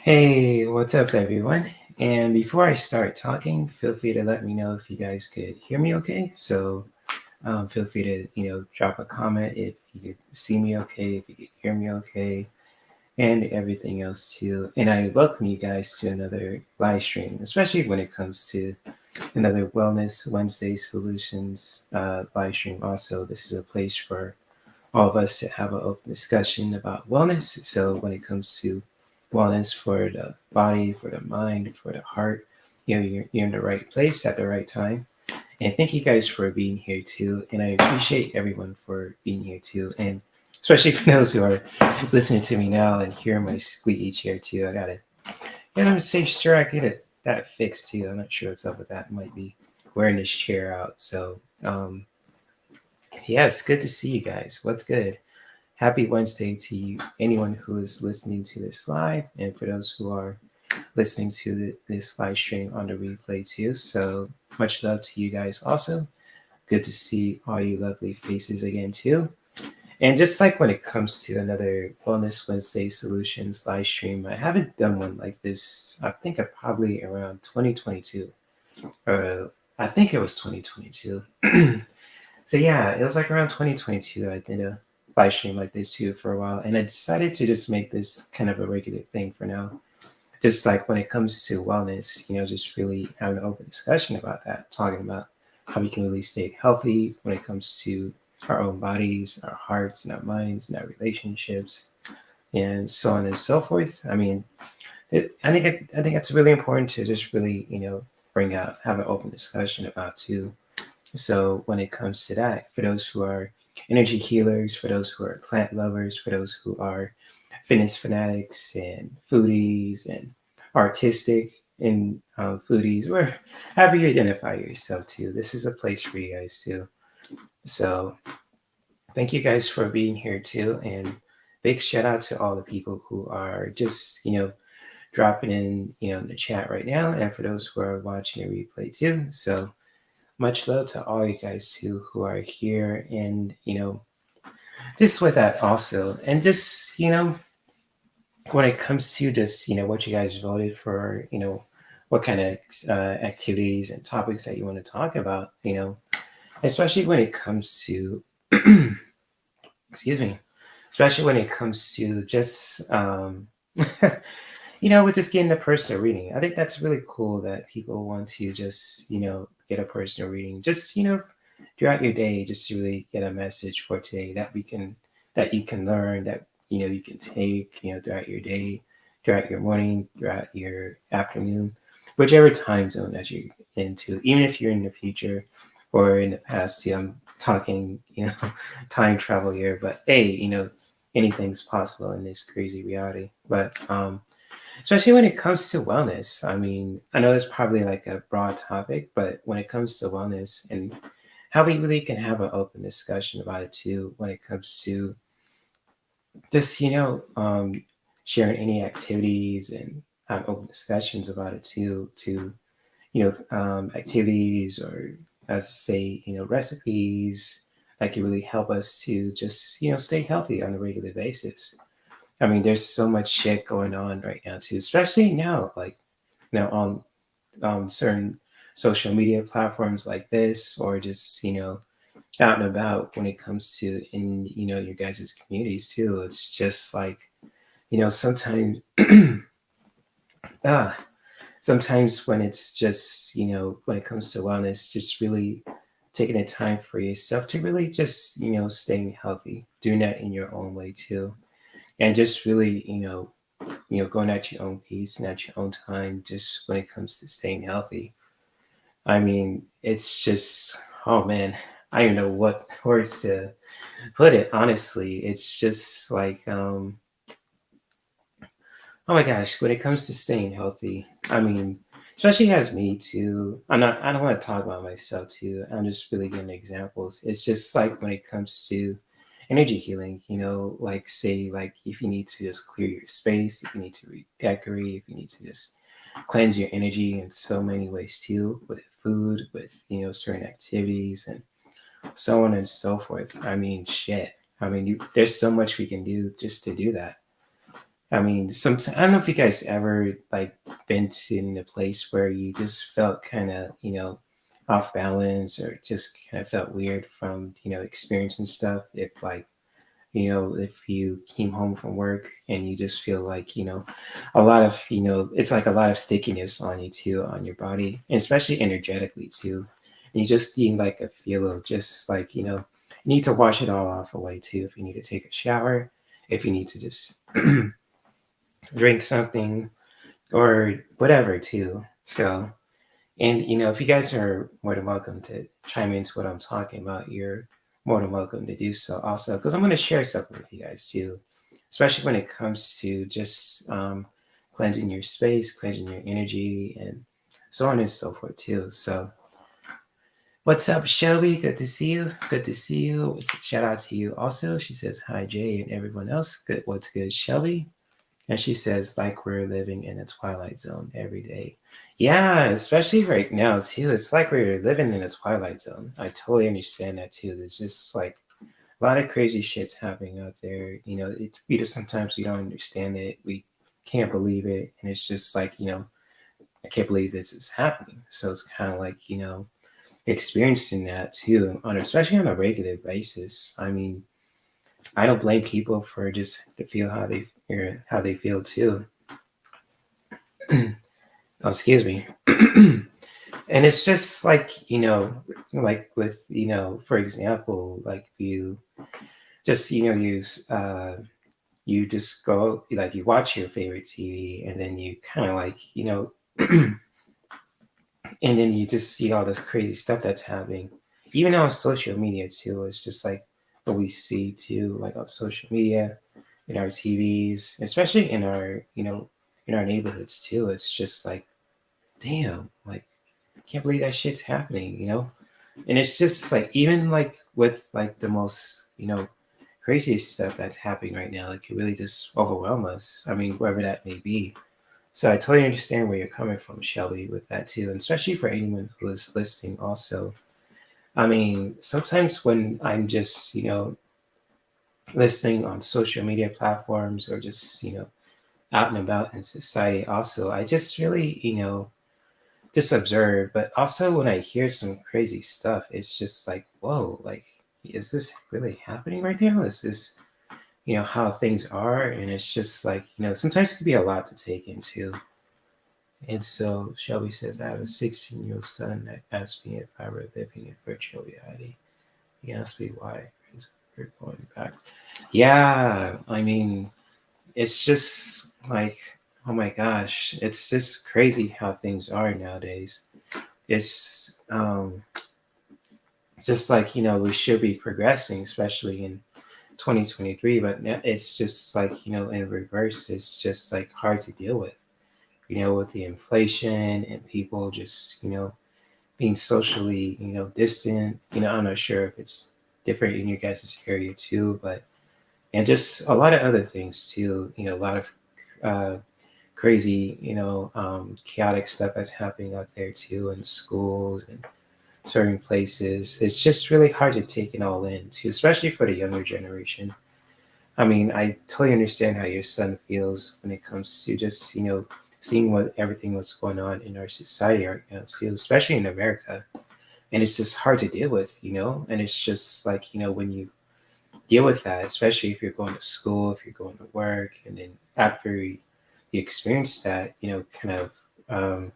Hey, what's up, everyone? And before I start talking, feel free to let me know if you guys could hear me okay. So feel free to, drop a comment if you could see me okay, if you could hear me okay, and everything else too. And I welcome you guys to another live stream, especially when it comes to another Wellness Wednesday Solutions live stream. Also, this is a place for all of us to have an open discussion about wellness. So when it comes to wellness for the body, for the mind, for the heart, you're in the right place at the right time. And thank you guys for being here too. And I appreciate everyone for being here too. And especially for those who are listening to me now and hearing my squeaky chair too. I gotta I'm safe sure I get that fixed too. I'm not sure what's up with that. Might be wearing this chair out. So yeah, it's good to see you guys. What's good? Happy Wednesday to you, anyone who is listening to this live, and for those who are listening to this live stream on the replay too. So much love to you guys also. Good to see all you lovely faces again too. And just like when it comes to another Wellness Wednesday Solutions live stream, I haven't done one like this. I think probably around 2022, or I think it was 2022. So yeah, it was like around 2022. I did a live stream like this too for a while, and I decided to just make this kind of a regular thing for now. Just like when it comes to wellness, just really having an open discussion about that, talking about how we can really stay healthy when it comes to our own bodies, our hearts, and our minds, and our relationships, and so on and so forth. I mean, I think it's really important to just really bring out have an open discussion about too. So when it comes to that, for those who are energy healers, for those who are plant lovers, for those who are fitness fanatics and foodies and artistic and foodies, or however you identify yourself too, this is a place for you guys too. So thank you guys for being here too, and big shout out to all the people who are just dropping in the chat right now, and for those who are watching a replay too. So much love to all you guys who are here, and just with that also, and just when it comes to just what you guys voted for, what kind of activities and topics that you want to talk about, especially when it comes to excuse me, especially when it comes to just with just getting a personal reading. I think that's really cool that people want to just get a personal reading, just throughout your day, just to really get a message for today that you can learn, that you can take throughout your day, throughout your morning, throughout your afternoon, whichever time zone that you're into. Even if you're in the future or in the past, I'm talking time travel here, but hey, anything's possible in this crazy reality. But especially when it comes to wellness, I mean, I know it's probably like a broad topic, but when it comes to wellness and how we really can have an open discussion about it too, when it comes to just sharing any activities and have open discussions about it too, to activities, or as I say, recipes that can really help us to just stay healthy on a regular basis. I mean, there's so much shit going on right now too, especially now, like on certain social media platforms like this, or just out and about when it comes to in your guys' communities too. It's just like sometimes ah sometimes when it's just when it comes to wellness, just really taking the time for yourself to really just staying healthy, doing that in your own way too, and just really going at your own pace and at your own time, just when it comes to staying healthy. I mean, it's just, oh man, I don't know what words to put it. Honestly, it's just like, oh my gosh, when it comes to staying healthy, I mean, especially as me too. I don't want to talk about myself too. I'm just really giving examples. It's just like when it comes to energy healing, like say, like if you need to just clear your space, if you need to redecorate, if you need to just cleanse your energy in so many ways too, with food, with, certain activities, and so on and so forth. I mean, shit. I mean, there's so much we can do just to do that. I mean, sometimes I don't know if you guys ever like been to in a place where you just felt kind of, off balance or just kind of felt weird from, experiencing stuff. If like, if you came home from work and you just feel like, a lot of, it's like a lot of stickiness on you too, on your body, and especially energetically too. And you just need like a feel of just like, you need to wash it all off away too. If you need to take a shower, if you need to just drink something or whatever too. So, and if you guys are more than welcome to chime into what I'm talking about, you're more than welcome to do so also, because I'm going to share something with you guys too, especially when it comes to just cleansing your space, cleansing your energy, and so on and so forth too. So, what's up, Shelby? Good to see you. Good to see you. Shout out to you also. She says hi, Jay, and everyone else. Good. What's good, Shelby? And she says, like we're living in a twilight zone every day. Yeah, especially right now too. It's like we're living in a twilight zone. I totally understand that too. There's just like a lot of crazy shit's happening out there. We just sometimes we don't understand it. We can't believe it, and it's just like I can't believe this is happening. So it's kind of like experiencing that too, on especially on a regular basis. I mean, I don't blame people for just to feel how they feel too. Oh, excuse me. And it's just like like with for example, like you just use you just go like you watch your favorite TV, and then you kind of like and then you just see all this crazy stuff that's happening, even on social media too. It's just like what we see too, like on social media, in our TVs, especially in our in our neighborhoods too. It's just like, damn, like I can't believe that shit's happening. And it's just like even like with like the most craziest stuff that's happening right now, like it really just overwhelm us. I mean, wherever that may be. So I totally understand where you're coming from, Shelby, with that too, and especially for anyone who is listening. Also, I mean, sometimes when I'm just listening on social media platforms or just out and about in society, also I just really just observe. But also when I hear some crazy stuff, it's just like, whoa, like is this really happening right now? Is this how things are? And it's just like sometimes it can be a lot to take into. And so Shelby says, I have a 16-year-old son that asked me if I were living in virtual reality. He asked me why we're going back. Yeah, I mean, it's just like, oh my gosh, it's just crazy how things are nowadays. It's just like, we should be progressing, especially in 2023, but it's just like, in reverse, it's just like hard to deal with the inflation and people just, being socially, distant. I'm not sure if it's different in your guys' area too, but and just a lot of other things too. A lot of uh, crazy, chaotic stuff that's happening out there too in schools and certain places. It's just really hard to take it all in too, especially for the younger generation. I mean, I totally understand how your son feels when it comes to just, seeing what everything what's going on in our society right now, too, especially in America. And it's just hard to deal with. And it's just like, when you deal with that, especially if you're going to school, if you're going to work, and then after you experience that, kind of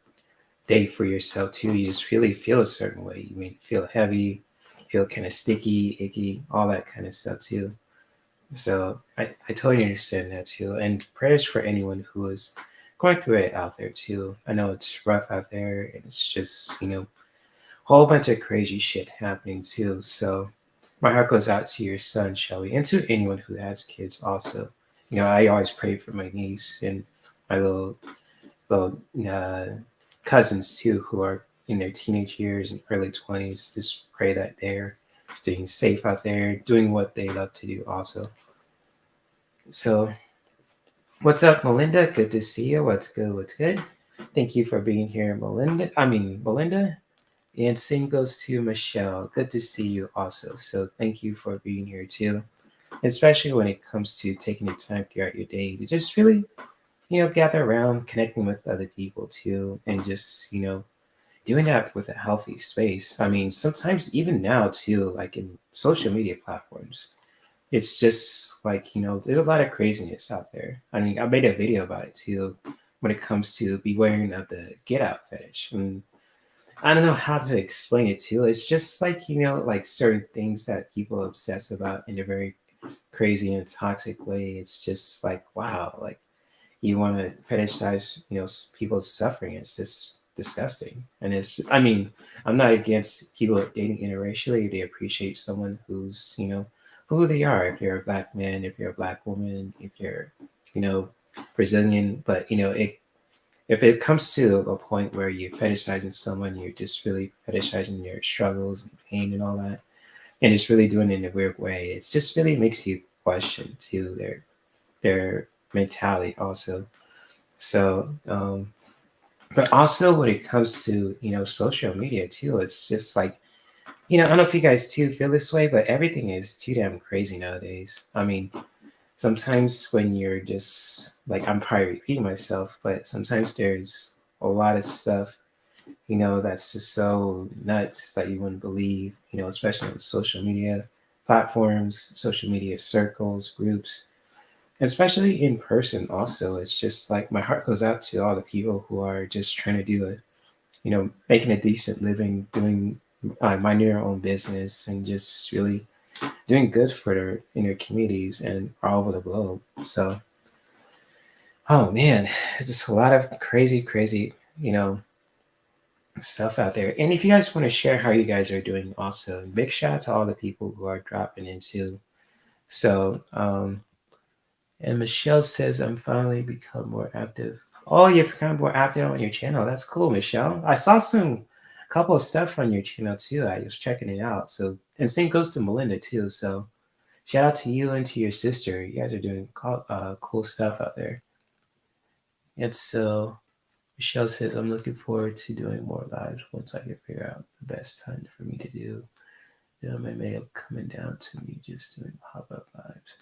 day for yourself too, you just really feel a certain way. You may feel heavy, feel kind of sticky, icky, all that kind of stuff too. So I totally understand that too. And prayers for anyone who is going through it out there too. I know it's rough out there and it's just, a whole bunch of crazy shit happening too. So my heart goes out to your son, Shelby, and to anyone who has kids also. I always pray for my niece and my little cousins too, who are in their teenage years and early 20s. Just pray that they're staying safe out there, doing what they love to do also. So, what's up, Melinda? Good to see you. What's good? What's good? Thank you for being here, Melinda. And same goes to Michelle. Good to see you also. So, thank you for being here too. especially when it comes to taking the time throughout your day to just really, gather around, connecting with other people too, and just, doing that with a healthy space. I mean, sometimes even now too, like in social media platforms, it's just like, there's a lot of craziness out there. I mean, I made a video about it too when it comes to beware of the get out fetish. And I don't know how to explain it too. It's just like, like certain things that people obsess about in a very crazy and toxic way. It's just like, wow, like you want to fetishize, people's suffering. It's just disgusting. And I mean, I'm not against people dating interracially. They appreciate someone who's, who they are. If you're a black man, if you're a black woman, if you're, you know, Brazilian, but if it comes to a point where you're fetishizing someone, you're just really fetishizing their struggles and pain and all that, and it's really doing it in a weird way. It's just really makes you question to their mentality also. So, but also when it comes to social media too, it's just like I don't know if you guys too feel this way, but everything is too damn crazy nowadays. I mean, sometimes when you're just like I'm probably repeating myself, but sometimes there's a lot of stuff that's just so nuts that you wouldn't believe. Especially with social media platforms, social media circles, groups, especially in person also. It's just like my heart goes out to all the people who are just trying to do it, making a decent living, doing minding their own business, and just really doing good for their in their communities and all over the globe. So, oh man, it's just a lot of crazy, stuff out there. And if you guys want to share how you guys are doing, also big shout out to all the people who are dropping into. So, and Michelle says, I'm finally become more active. Oh, you've become more active on your channel. That's cool, Michelle. I saw some couple of stuff on your channel too. I was checking it out. So, and same goes to Melinda too. So, shout out to you and to your sister. You guys are doing cool stuff out there. And so, Michelle says, I'm looking forward to doing more lives once I can figure out the best time for me to do. My mail coming down to me just doing pop up lives.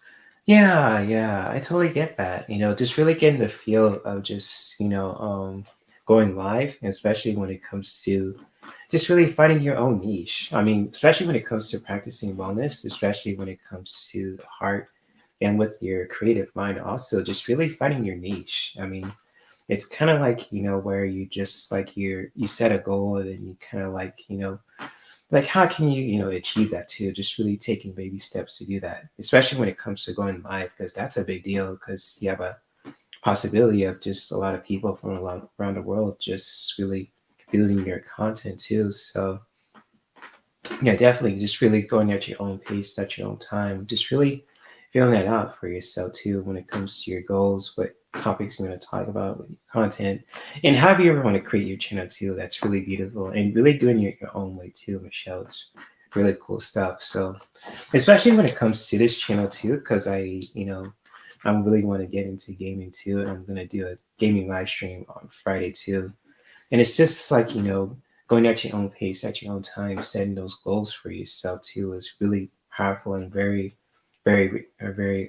Yeah, I totally get that. Just really getting the feel of just, going live, and especially when it comes to just really finding your own niche. I mean, especially when it comes to practicing wellness, especially when it comes to the heart and with your creative mind, also just really finding your niche. I mean, it's kind of like, where you just like you set a goal and then you kind of like how can you achieve that too, just really taking baby steps to do that, especially when it comes to going live, because that's a big deal, because you have a possibility of just a lot of people from around the world just really building your content too. So yeah, definitely just really going at your own pace, at your own time, just really feeling that out for yourself too when it comes to your goals, what topics you want to talk about with your content, and however you ever want to create your channel too. That's really beautiful, and really doing it your own way too, Michelle. It's really cool stuff. So especially when it comes to this channel too, because I really want to get into gaming too, and I'm gonna do a gaming live stream on Friday too. And it's just like going at your own pace, at your own time, setting those goals for yourself too is really powerful and very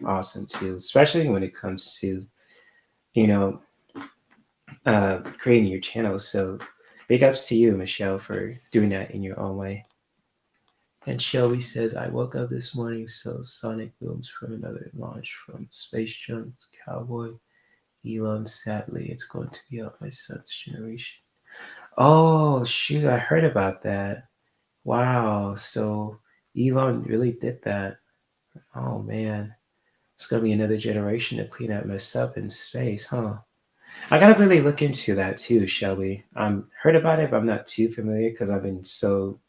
awesome too, especially when it comes to you know creating your channel. So big ups to you, Michelle, for doing that in your own way. And Shelby says, I woke up this morning, so Sonic booms from another launch from Space Junk Cowboy. Elon, sadly, it's going to be out my son's generation. Oh, shoot, I heard about that. Wow, so Elon really did that. Oh, man. It's going to be another generation to clean that mess up in space, huh? I gotta really look into that too, Shelby. Heard about it, but I'm not too familiar because I've been so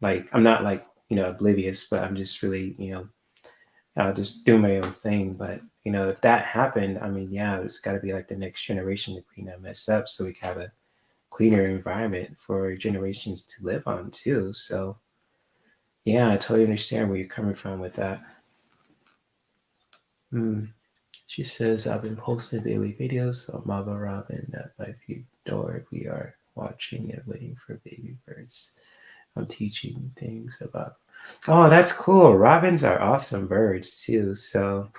like I'm not like oblivious, but I'm just really just doing my own thing. But if that happened, I mean, yeah, it's got to be like the next generation to clean that mess up, so we can have a cleaner environment for generations to live on too. So yeah, I totally understand where you're coming from with that. Hmm. She says, I've been posting daily videos on Mama Robin at my feed door. We are watching and waiting for baby birds. I'm teaching things about Oh, that's cool. Robins are awesome birds too. So,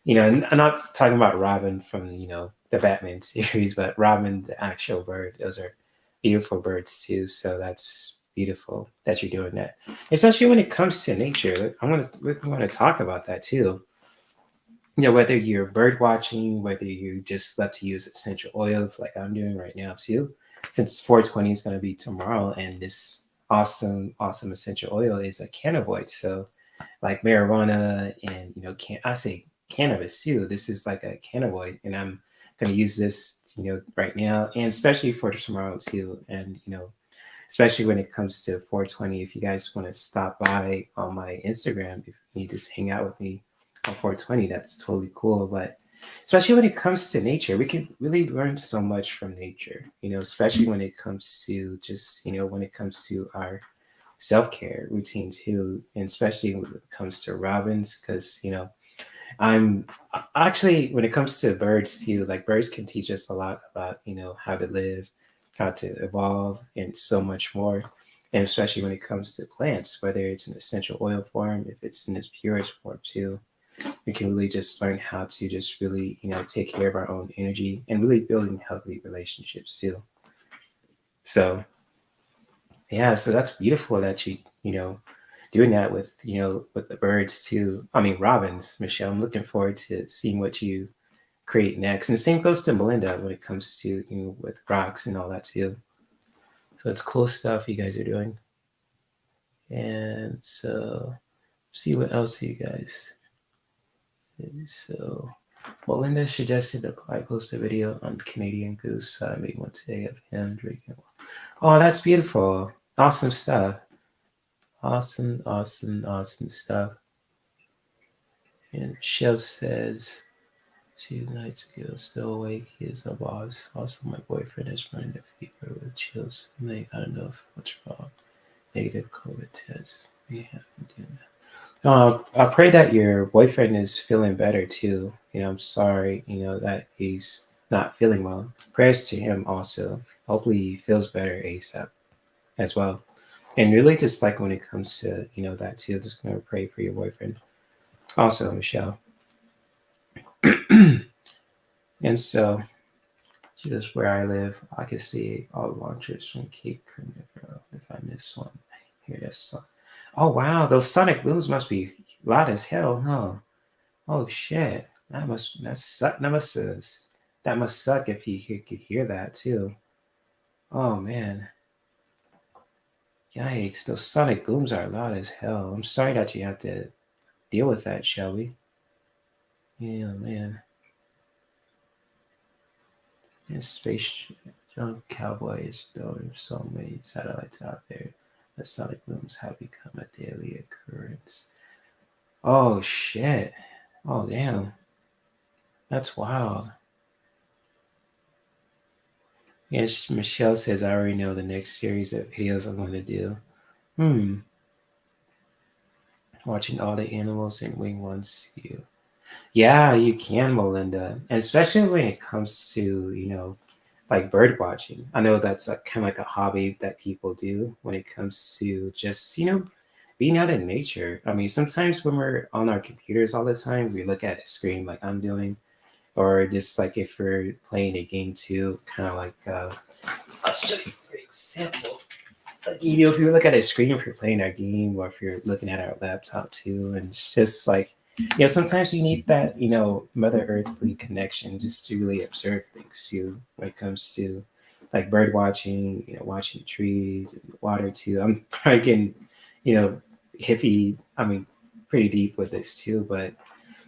and I'm not talking about Robin from, the Batman series, but Robin, the actual bird. Those are beautiful birds too. So that's beautiful that you're doing that. Especially when it comes to nature. We want to talk about that too. Whether you're bird watching, whether you just love to use essential oils like I'm doing right now too, since 420 is going to be tomorrow, and this awesome, awesome essential oil is a cannabinoid. So, like marijuana and I say cannabis too. This is like a cannabinoid, and I'm going to use this, right now, and especially for tomorrow too. And especially when it comes to 420. If you guys want to stop by on my Instagram, if you just hang out with me on 420, that's totally cool. But especially when it comes to nature, we can really learn so much from nature, especially when it comes to just, when it comes to our self-care routine too, and especially when it comes to robins, because, I'm actually, when it comes to birds too, like birds can teach us a lot about, how to live, how to evolve, and so much more. And especially when it comes to plants, whether it's in essential oil form, if it's in its purest form too, we can really just learn how to just really, take care of our own energy and really building healthy relationships too. So yeah, so that's beautiful that you doing that with, with the birds too. I mean, robins, Michelle. I'm looking forward to seeing what you create next. And the same goes to Melinda when it comes to, with rocks and all that too. So it's cool stuff you guys are doing. And so see what else you guys. So Melinda suggested that I post a video on Canadian Goose. I made one today of him drinking. Oh, that's beautiful. Awesome stuff. Awesome, awesome, awesome stuff. And Michelle says, 2 nights ago, still awake. He is a boss. Also, my boyfriend is running a fever with chills. I don't know what's wrong. Negative COVID test. We haven't done that. I pray that your boyfriend is feeling better too. I'm sorry, that he's not feeling well. Prayers to him also. Hopefully, he feels better ASAP as well. And really, just like when it comes to, that too, just going to pray for your boyfriend. Also, Michelle. And so, Jesus, where I live, I can see all the long trips from Cape Canaveral. If I miss one, hear that song. Oh wow, those sonic booms must be loud as hell, huh? Oh shit, that must suck if you could hear that too. Oh man, yikes! Those sonic booms are loud as hell. I'm sorry that you have to deal with that, Shelby. Yeah, man. And space junk cowboy is throwing so many satellites out there that sonic booms have become a daily occurrence. Oh shit. Oh damn. That's wild. Yes, Michelle says I already know the next series of videos I'm going to do. Hmm. Watching all the animals and wing ones you. Yeah, you can, Melinda. And especially when it comes to, like bird watching. I know that's a kind of like a hobby that people do when it comes to just, being out in nature. I mean, sometimes when we're on our computers all the time, we look at a screen like I'm doing, or just like if we're playing a game too, kind of like, I'll show you for example. Like, if you look at a screen, if you're playing our game, or if you're looking at our laptop too, and it's just like, sometimes you need that, Mother Earthly connection just to really observe things too when it comes to like bird watching, watching trees and water too. I'm probably getting, hippie, I mean, pretty deep with this too, but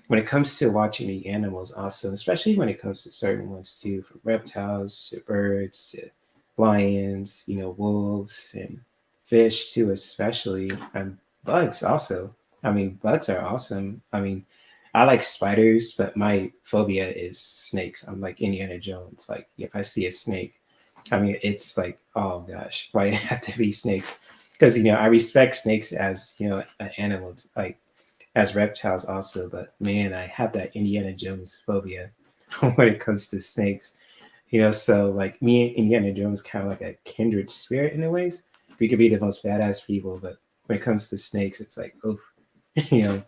when it comes to watching the animals also, especially when it comes to certain ones too, from reptiles to birds to lions, wolves and fish too, especially, and bugs also. I mean, bugs are awesome. I mean, I like spiders, but my phobia is snakes. I'm like Indiana Jones. Like if I see a snake, I mean, it's like, oh gosh, why it have to be snakes? Because I respect snakes as an animal, like as reptiles also. But man, I have that Indiana Jones phobia when it comes to snakes. So like me and Indiana Jones kind of like a kindred spirit in a ways. We could be the most badass people, but when it comes to snakes, it's like, oh, you know,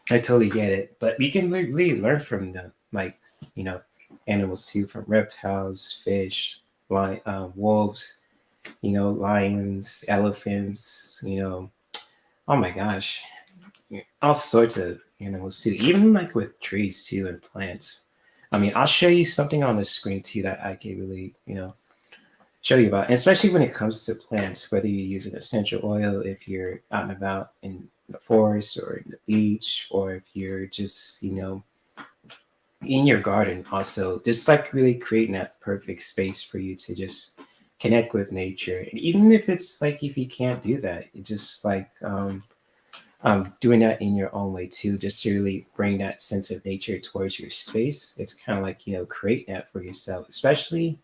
I totally get it. But we can really learn from them, like, you know, animals too, from reptiles, fish, wolves, you know, lions, elephants, you know, oh my gosh, all sorts of animals too, even like with trees too and plants. I mean, I'll show you something on the screen too that I can really, you know, show you about, and especially when it comes to plants, whether you use an essential oil if you're out and about in the forest or in the beach, or if you're just, you know, in your garden also, just like really creating that perfect space for you to just connect with nature. And even if it's like, if you can't do that, it just like doing that in your own way too, just to really bring that sense of nature towards your space. It's kind of like, you know, creating that for yourself, especially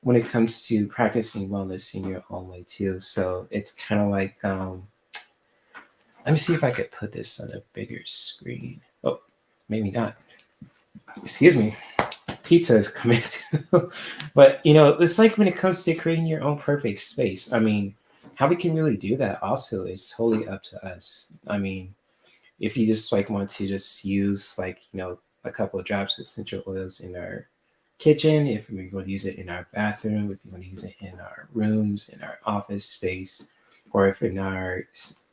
when it comes to practicing wellness in your own way too. So it's kind of like, let me see if I could put this on a bigger screen. Oh, maybe not. Excuse me. Pizza is coming through. But you know, it's like when it comes to creating your own perfect space. I mean, how we can really do that also is totally up to us. I mean, if you just like want to just use like, you know, a couple of drops of essential oils in our kitchen, if we want to use it in our bathroom, if you want to use it in our rooms, in our office space, or if in our,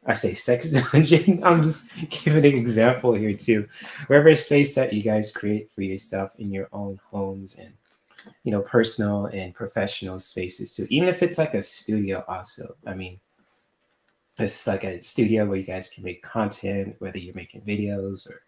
I say sex dungeon, I'm just giving an example here too. Wherever space that you guys create for yourself in your own homes and, you know, personal and professional spaces too. Even if it's like a studio also. I mean, it's like a studio where you guys can make content, whether you're making videos or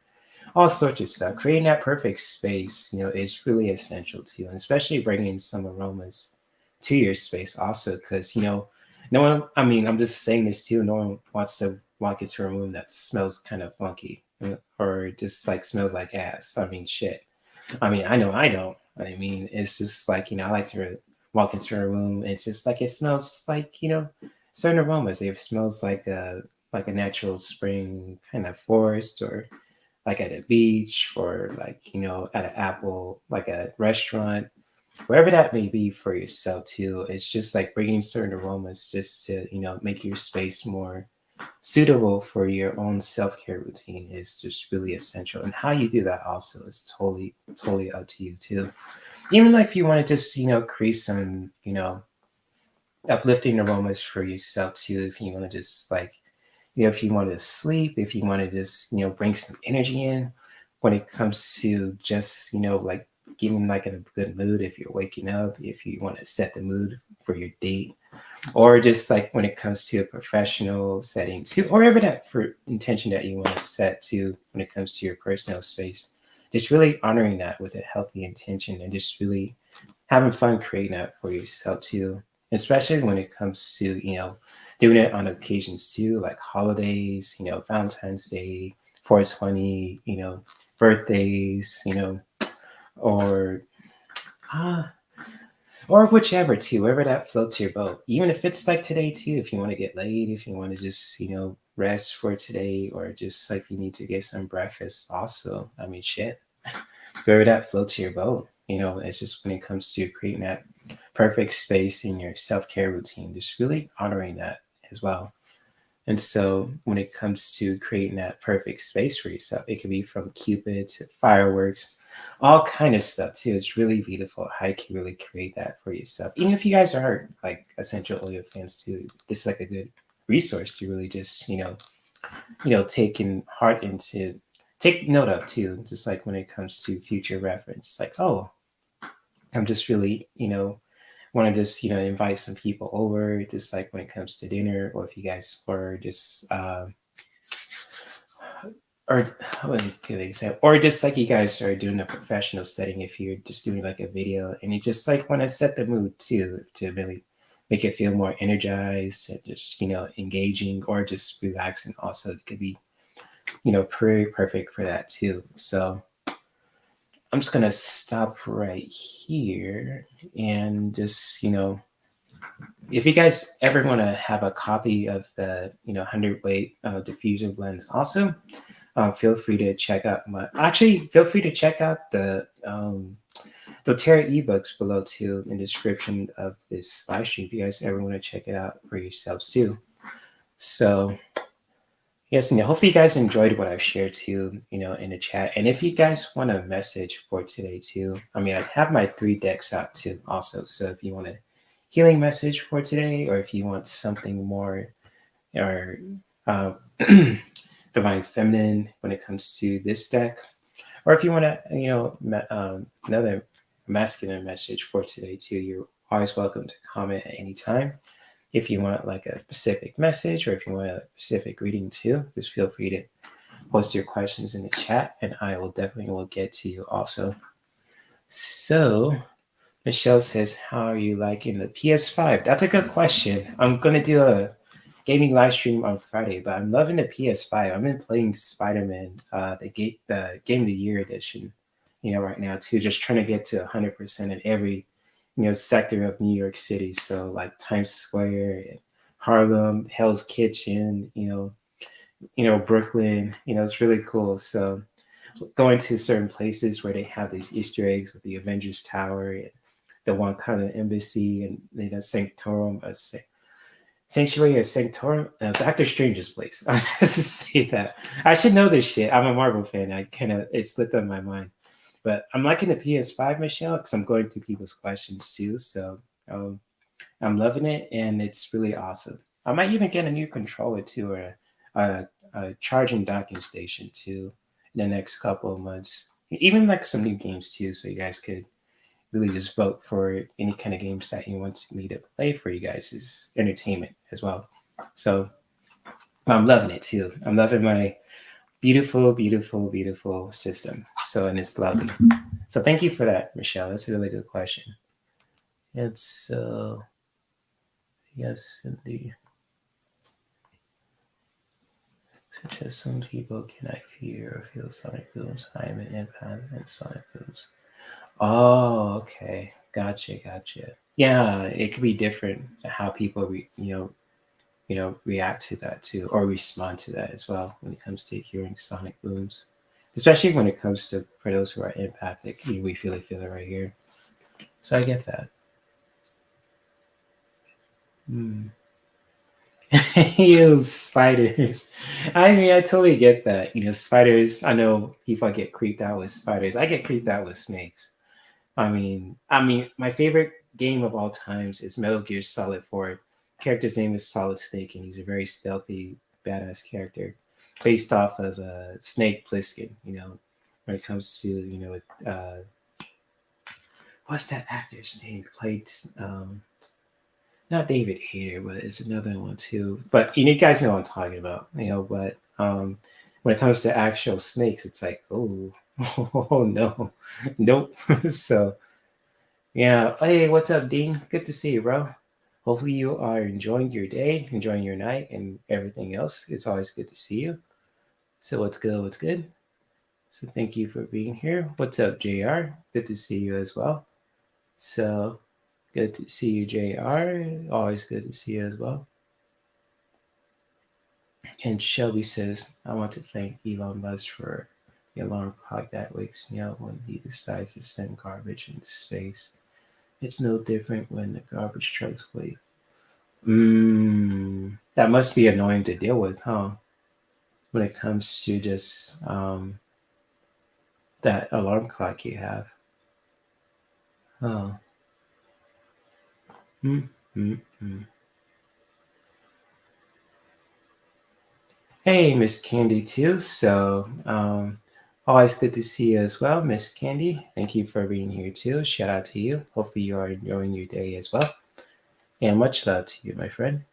all sorts of stuff. Creating that perfect space, you know, is really essential too, and especially bringing some aromas to your space also, because you know, no one. I mean, I'm just saying this too. No one wants to walk into a room that smells kind of funky, or just like smells like ass. I mean, shit. I mean, I know I don't. I mean, it's just like, you know, I like to walk into a room. It's just like it smells like, you know, certain aromas. It smells like a natural spring kind of forest, or like at a beach, or like, you know, at an apple, like a restaurant, wherever that may be for yourself too. It's just like bringing certain aromas just to, you know, make your space more suitable for your own self-care routine is just really essential. And how you do that also is totally up to you too. Even like if you want to just, you know, create some, you know, uplifting aromas for yourself too, if you want to just like, you know, if you want to sleep, if you want to just, you know, bring some energy in when it comes to just, you know, like getting like in a good mood, if you're waking up, if you want to set the mood for your date, or just like when it comes to a professional setting too, or whatever that for intention that you want to set to when it comes to your personal space, just really honoring that with a healthy intention and just really having fun creating that for yourself too, especially when it comes to, you know, doing it on occasions too, like holidays, you know, Valentine's Day, 420, you know, birthdays, you know, or uh, or whichever too, wherever that floats your boat. Even if it's like today too, if you want to get laid, if you want to just, you know, rest for today, or just like you need to get some breakfast also. I mean, shit, wherever that floats your boat. You know, it's just when it comes to creating that perfect space in your self-care routine, just really honoring that as well. And so when it comes to creating that perfect space for yourself, it could be from Cupid to fireworks, all kind of stuff too. It's really beautiful how you can really create that for yourself. Even if you guys are like essential oil fans too, it's like a good resource to really just, you know, taking heart into take note of too, just like when it comes to future reference. Like, oh, I'm just really, you know, want to just, you know, invite some people over, just like when it comes to dinner, or if you guys were just or what do they say, or just like you guys are doing a professional setting, if you're just doing like a video and you just like want to set the mood too, to really make it feel more energized and just, you know, engaging or just relaxing also, it could be, you know, pretty perfect for that too. So I'm just gonna stop right here and just, you know, if you guys ever want to have a copy of the, you know, 100 weight diffuser blends also, feel free to check out feel free to check out the doTERRA ebooks below too in the description of this live stream if you guys ever want to check it out for yourselves too. So yes, and hopefully you guys enjoyed what I've shared too, in the chat. And if you guys want a message for today too, I mean, I have my 3 decks out too also. So if you want a healing message for today, or if you want something more or uh, divine feminine when it comes to this deck, or if you want to, another masculine message for today too, you're always welcome to comment at any time. If you want like a specific message, or if you want a specific reading too, just feel free to post your questions in the chat, and I will definitely get to you also. So Michelle says, how are you liking the PS5? That's a good question. I'm going to do a gaming live stream on Friday, but I'm loving the PS5. I've been playing Spider-Man, the Game of the Year edition, right now too, just trying to get to 100% in every, sector of New York City. So like Times Square, Harlem, Hell's Kitchen, Brooklyn, it's really cool. So going to certain places where they have these Easter eggs with the Avengers Tower and the Wakanda Embassy and Sanctorum, Sanctuary of Sanctorum, Doctor Strange's place. I have to say that. I should know this shit. I'm a Marvel fan. It slipped on my mind. But I'm liking the PS5, Michelle, because I'm going through people's questions too. So I'm loving it, and it's really awesome. I might even get a new controller too, or a charging docking station too in the next couple of months. Even like some new games too, so you guys could really just vote for any kind of games that you want me to play for you guys as entertainment as well. So I'm loving it too. I'm loving my beautiful, beautiful, beautiful system. So, and it's lovely. So thank you for that, Michelle. That's a really good question. And so, yes, indeed. Such as some people cannot hear or feel sonic booms. I am an impact and sonic booms. Oh, okay. Gotcha. Yeah, it could be different how people react to that too, or respond to that as well when it comes to hearing sonic booms. Especially when it comes to for those who are empathic, we really feel it right here. So I get that. You spiders. I mean, I totally get that. Spiders. I know people get creeped out with spiders. I get creeped out with snakes. I mean, my favorite game of all times is Metal Gear Solid 4. Character's name is Solid Snake, and he's a very stealthy, badass character, based off of Snake Plissken. When it comes to what's that actor's name? Played not David Hayter, but it's another one too. But you guys know what I'm talking about. But when it comes to actual snakes, it's like, oh, oh no, nope. So yeah. Hey, what's up, Dean? Good to see you, bro. Hopefully you are enjoying your day, enjoying your night, and everything else. It's always good to see you. So what's good? What's good? So thank you for being here. What's up, JR? Good to see you as well. So good to see you, JR. Always good to see you as well. And Shelby says, I want to thank Elon Musk for the alarm clock that wakes me up when he decides to send garbage into space. It's no different when the garbage trucks wait. That must be annoying to deal with, huh? When it comes to just that alarm clock you have. Oh. Hey, Miss Candy too. So always good to see you as well, Miss Candy. Thank you for being here too. Shout out to you. Hopefully you are enjoying your day as well. And much love to you, my friend.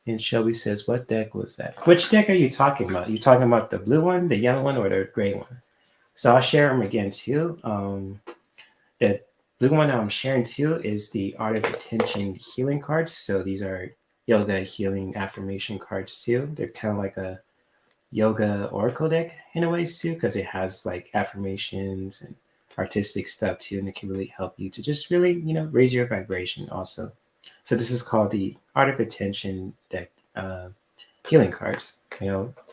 And Shelby says, what deck was that? Which deck are you talking about? You talking about the blue one, the yellow one, or the gray one? So I'll share them again too. The blue one I'm sharing too is the Art of Attention healing cards. So these are yoga healing affirmation cards too. They're kind of like a yoga oracle deck in a way too, because it has like affirmations and artistic stuff too, and it can really help you to just really raise your vibration also. So this is called the Art of Attention deck healing cards,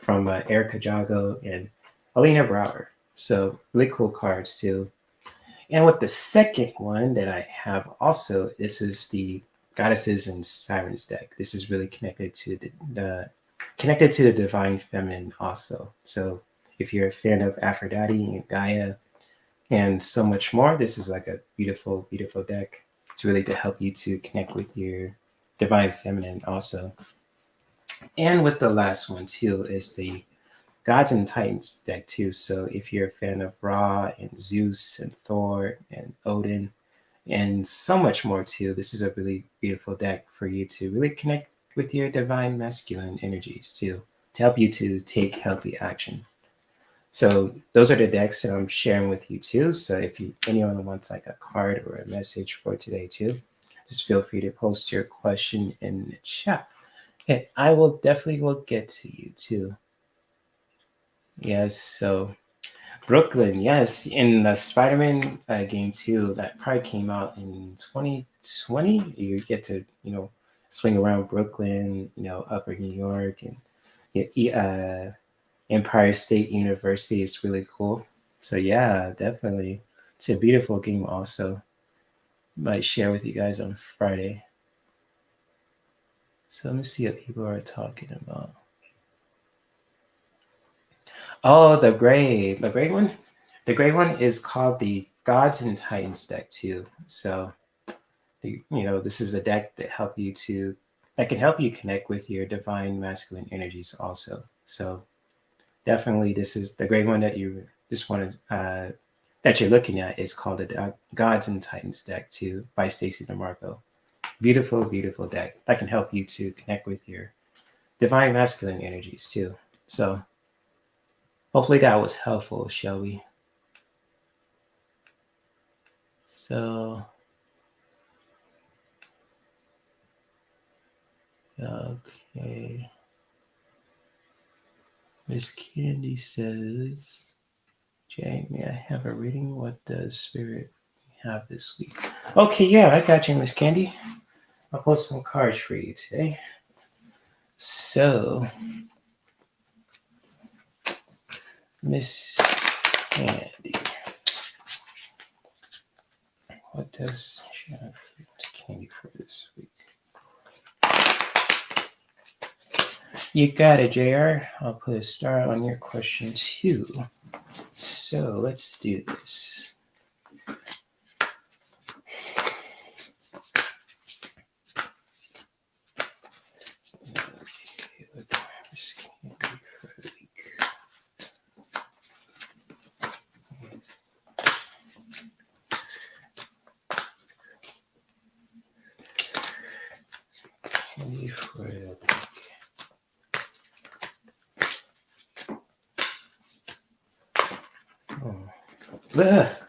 from Erica Jago and Alina Brower. So really cool cards too. And with the second one that I have also, this is the Goddesses and Sirens deck. This is really connected to the divine feminine also. So if you're a fan of Aphrodite and Gaia and so much more, this is like a beautiful, beautiful deck. It's really to help you to connect with your divine feminine also. And with the last one too is the Gods and Titans deck too. So if you're a fan of Ra and Zeus and Thor and Odin and so much more too, this is a really beautiful deck for you to really connect with your divine masculine energies too, to help you to take healthy action. So those are the decks that I'm sharing with you too. So if anyone wants like a card or a message for today too, just feel free to post your question in the chat. And I will definitely get to you too. Yes, so Brooklyn, yes, in the Spider-Man game too, that part came out in 2020. You get to, swing around Brooklyn, Upper New York, and Empire State University is really cool. So yeah, definitely. It's a beautiful game also. Might share with you guys on Friday. So let me see what people are talking about. Oh, the gray one? The gray one is called the Gods and Titans deck too. So this is a deck that can help you connect with your divine masculine energies also. So definitely this is the gray one that that you're looking at is called the Gods and Titans deck too by Stacey DeMarco. Beautiful, beautiful deck that can help you to connect with your divine masculine energies too. So hopefully that was helpful, shall we? So okay. Miss Candy says, Jay, may I have a reading? What does Spirit have this week? Okay, yeah, I got you, Miss Candy. I'll post some cards for you today. So, Miss Candy, what does she have for Miss Candy for this week? You got it, JR. I'll put a star on your question too. So let's do this.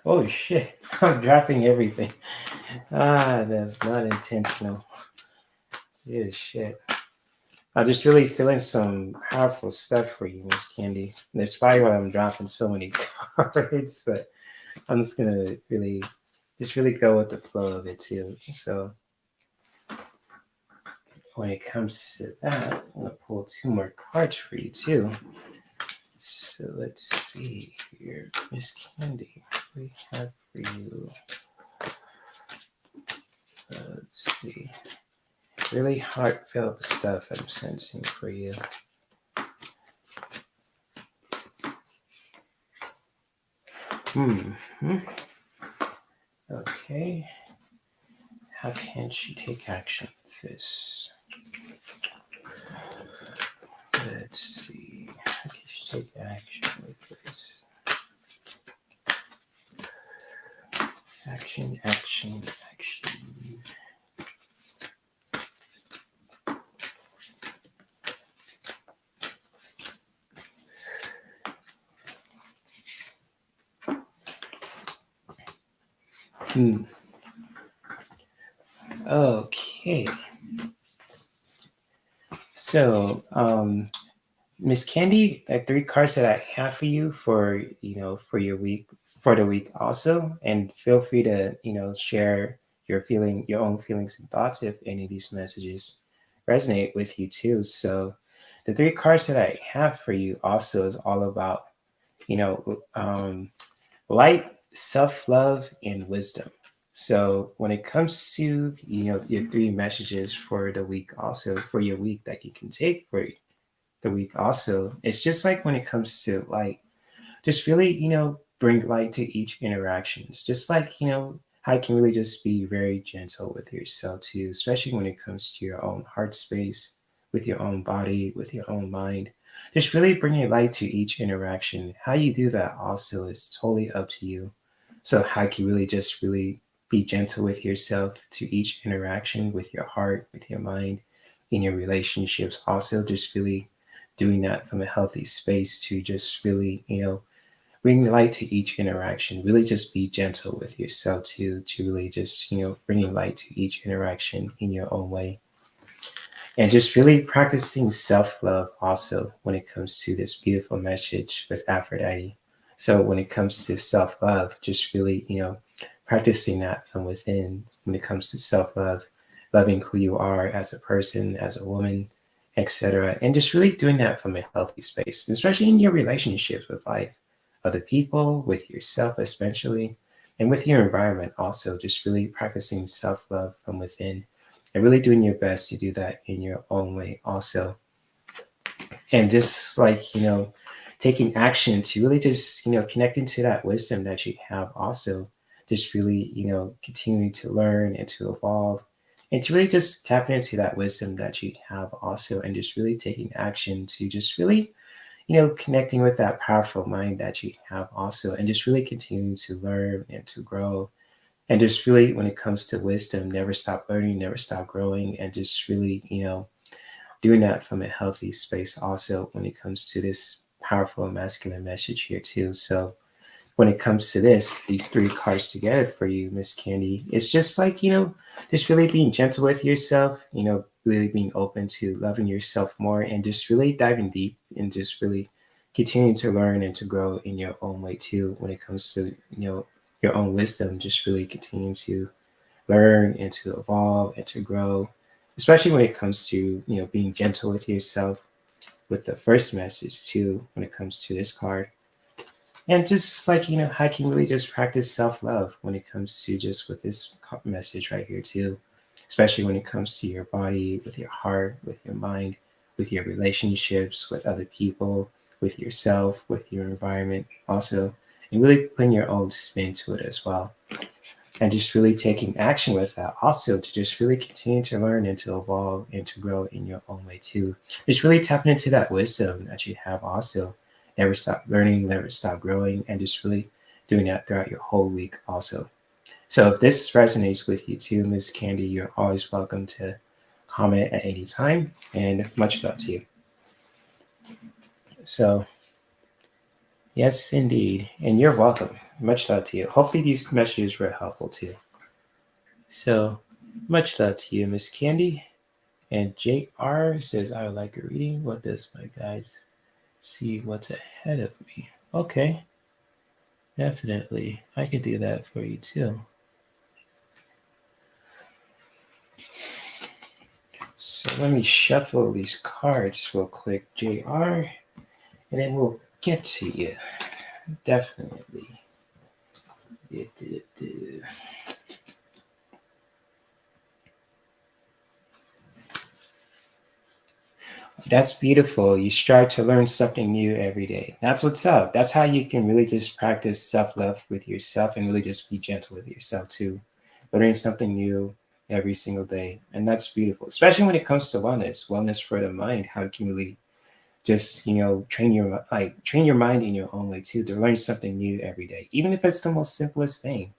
Oh shit, I'm dropping everything. That's not intentional. Yeah, shit. I'm just really feeling some powerful stuff for you, Miss Candy. That's probably why I'm dropping so many cards. But I'm just gonna really go with the flow of it too. So when it comes to that, I'm gonna pull 2 more cards for you too. So let's see here, Miss Candy. What do we have for you? Let's see. Really heartfelt stuff I'm sensing for you. Okay. How can she take action with this? Let's see. How can she take action with this? Action, action, action. Okay. So, Miss Candy, the 3 cards that I have for you for your week, for the week also, and feel free to share your own feelings and thoughts if any of these messages resonate with you too. So, the 3 cards that I have for you also is all about light, self-love, and wisdom. So when it comes to, your 3 messages for the week, also for your week that you can take for the week also, it's just like when it comes to like just really, bring light to each interactions. Just like, how you can really just be very gentle with yourself too, especially when it comes to your own heart space, with your own body, with your own mind. Just really bringing light to each interaction. How you do that also is totally up to you. So how you can really just really be gentle with yourself to each interaction with your heart, with your mind, in your relationships. Also just really doing that from a healthy space to just really, bring light to each interaction. Really just be gentle with yourself to really just, bringing light to each interaction in your own way. And just really practicing self-love also when it comes to this beautiful message with Aphrodite. So when it comes to self-love, just really, practicing that from within when it comes to self-love, loving who you are as a person, as a woman, etc. And just really doing that from a healthy space, especially in your relationships with life, other people, with yourself especially, and with your environment also, just really practicing self-love from within and really doing your best to do that in your own way also. And just like, taking action to really just, connecting to that wisdom that you have also, just really, continuing to learn and to evolve and to really just tap into that wisdom that you have also, and just really taking action to just really, connecting with that powerful mind that you have also, and just really continuing to learn and to grow. And just really, when it comes to wisdom, never stop learning, never stop growing, and just really, doing that from a healthy space also when it comes to this powerful masculine message here too. So when it comes to these 3 cards together for you, Miss Candy, it's just like, just really being gentle with yourself, really being open to loving yourself more and just really diving deep and just really continuing to learn and to grow in your own way too when it comes to, your own wisdom, just really continuing to learn and to evolve and to grow, especially when it comes to, being gentle with yourself with the first message too, when it comes to this card. And just like, how you can really just practice self-love when it comes to just with this message right here too, especially when it comes to your body, with your heart, with your mind, with your relationships, with other people, with yourself, with your environment also, and really putting your own spin to it as well. And just really taking action with that also to just really continue to learn and to evolve and to grow in your own way too. Just really tapping into that wisdom that you have also. Never stop learning, never stop growing, and just really doing that throughout your whole week also. So if this resonates with you too, Ms. Candy, you're always welcome to comment at any time, and much love to you. So yes, indeed, and you're welcome. Much love to you. Hopefully these messages were helpful too. So much love to you, Miss Candy. And JR says, I would like a reading. What does my guides see what's ahead of me? Okay, definitely. I could do that for you too. So let me shuffle these cards real quick, JR, and then we'll get to you. Definitely. That's beautiful. You strive to learn something new every day. That's what's up. That's how you can really just practice self-love with yourself and really just be gentle with yourself too. Learning something new every single day. And that's beautiful. Especially when it comes to wellness. Wellness for the mind. How you can really just, train your mind in your own way too, to learn something new every day. Even if it's the most simplest thing.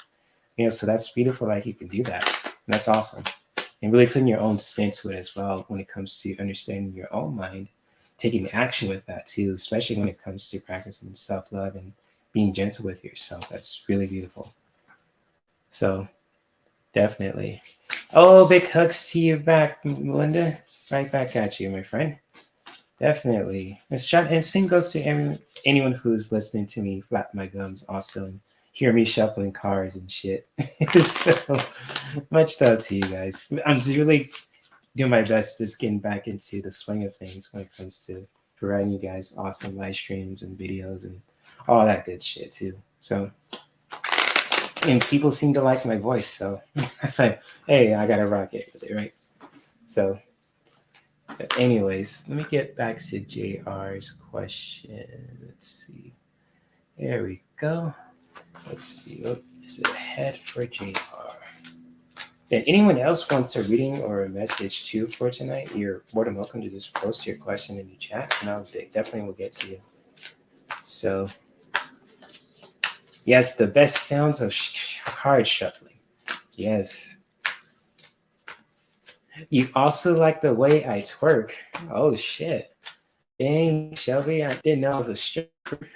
So that's beautiful that you can do that. And that's awesome. And really putting your own spin to it as well when it comes to understanding your own mind, taking action with that too, especially when it comes to practicing self-love and being gentle with yourself. That's really beautiful. So definitely. Oh, big hugs to you back, Melinda. Right back at you, my friend. Definitely. And same goes to anyone who's listening to me flap my gums also, hear me shuffling cards and shit. So much love to you guys. I'm just really doing my best just getting back into the swing of things when it comes to providing you guys awesome live streams and videos and all that good shit too. So and people seem to like my voice, so hey, I gotta rock it with it, right? So, but anyways, let me get back to JR's question. Let's see. There we go. Let's see. What is it ahead for JR? And anyone else wants a reading or a message too for tonight, you're more than welcome to just post your question in the chat, and I'll definitely will get to you. So, yes, the best sounds of card shuffling. Yes. You also like the way I twerk. Oh shit. Dang, Shelby, I didn't know I was a stripper.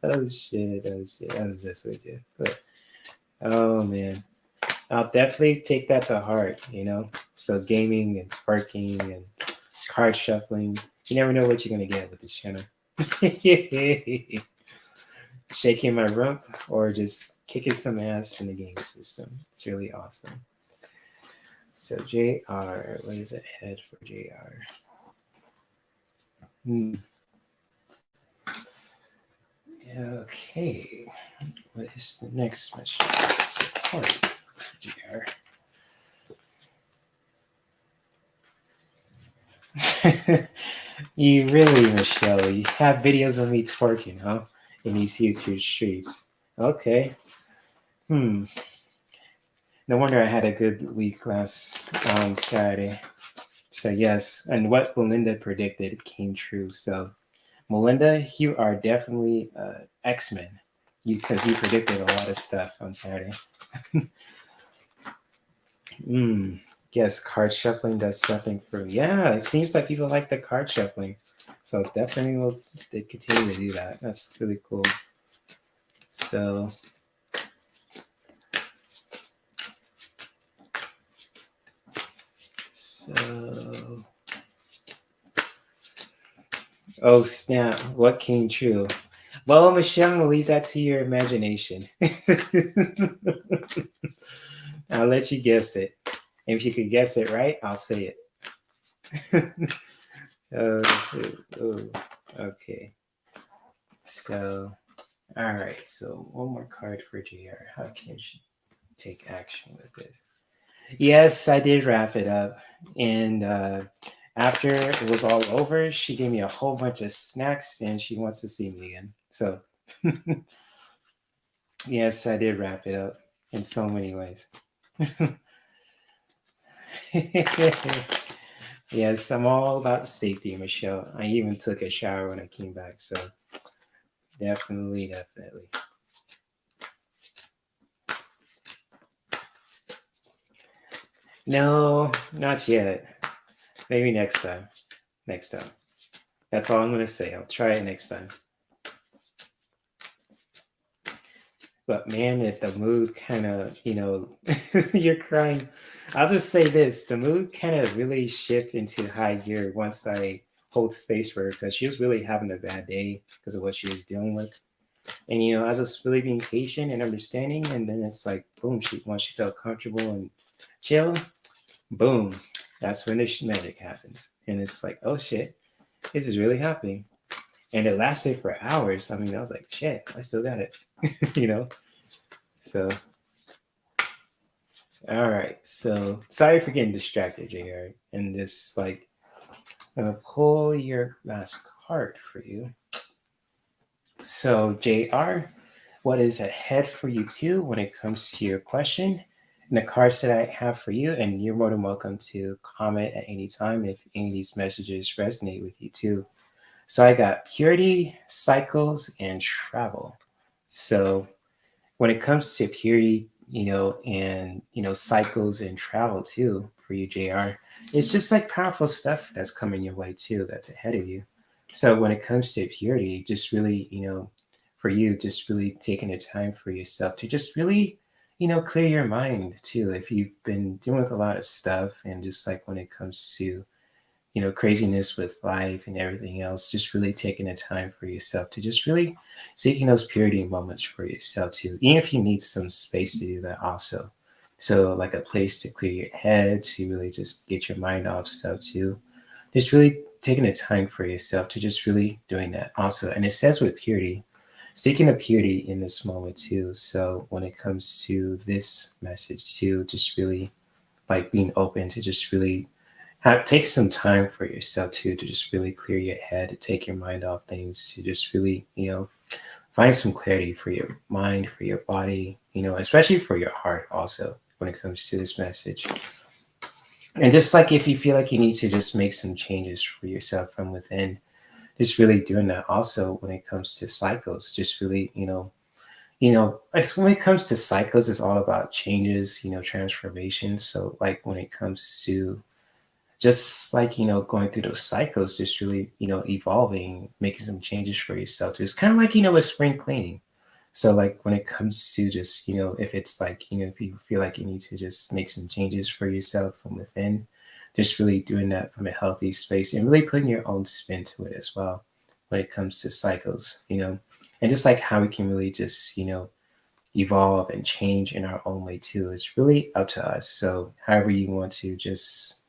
Oh shit. I was just with you. But oh man. I'll definitely take that to heart, you know. So gaming and twerking and card shuffling. You never know what you're gonna get with this channel. Shaking my rump or just kicking some ass in the game system. It's really awesome. So JR, what is ahead for JR? Okay, what is the next message? Support for JR. You really, Michelle, you have videos of me twerking, huh? In these YouTube streets. Okay. No wonder I had a good week last Saturday. So yes, and what Melinda predicted came true. So Melinda, you are definitely X-Men. Because you predicted a lot of stuff on Saturday. Yes, card shuffling does something for me. Yeah, it seems like people like the card shuffling. So definitely will they continue to do that. That's really cool. So oh snap, what came true? Well, Michelle, I'll leave that to your imagination. I'll let you guess it. And if you could guess it right, I'll say it. Oh, okay. So, all right. So, one more card for JR. How can she take action with this? Yes, I did wrap it up. And after it was all over, she gave me a whole bunch of snacks and she wants to see me again. So, yes, I did wrap it up in so many ways. Yes, I'm all about safety, Michelle. I even took a shower when I came back. So, definitely. No, not yet. Maybe next time. That's all I'm going to say. I'll try it next time. But man, if the mood kind of, you're crying. I'll just say this. The mood kind of really shifted into high gear once I hold space for her because she was really having a bad day because of what she was dealing with. And, I was just really being patient and understanding. And then it's like, boom, once she felt comfortable and chill, boom, that's when the magic happens. And it's like, oh shit, this is really happening. And it lasted for hours. I mean, I was like, shit, I still got it, So, all right. So, sorry for getting distracted, JR. And this, I'm gonna pull your last card for you. So, JR, what is ahead for you too when it comes to your question? And the cards that I have for you, and you're more than welcome to comment at any time if any of these messages resonate with you too. So I got purity, cycles, and travel. So when it comes to purity, and cycles and travel too for you, JR, it's just like powerful stuff that's coming your way too, that's ahead of you. So when it comes to purity, just really, for you, just really taking the time for yourself to just really, clear your mind too. If you've been dealing with a lot of stuff and just like when it comes to craziness with life and everything else, just really taking the time for yourself to just really seeking those purity moments for yourself too, even if you need some space to do that also. So like a place to clear your head, to really just get your mind off stuff too. Just really taking the time for yourself to just really doing that also. And it says with purity, seeking a purity in this moment too. So when it comes to this message too, just really like being open to just really take some time for yourself too, to just really clear your head, to take your mind off things, to just really, find some clarity for your mind, for your body, especially for your heart also when it comes to this message. And just like if you feel like you need to just make some changes for yourself from within, just really doing that also when it comes to cycles, just really, like when it comes to cycles, it's all about changes, transformation. So like when it comes to just like going through those cycles, just really evolving, making some changes for yourself too. It's kind of like with spring cleaning. So like when it comes to just if it's like if you feel like you need to just make some changes for yourself from within, just really doing that from a healthy space and really putting your own spin to it as well when it comes to cycles, and just like how we can really just evolve and change in our own way too. It's really up to us. So however you want to just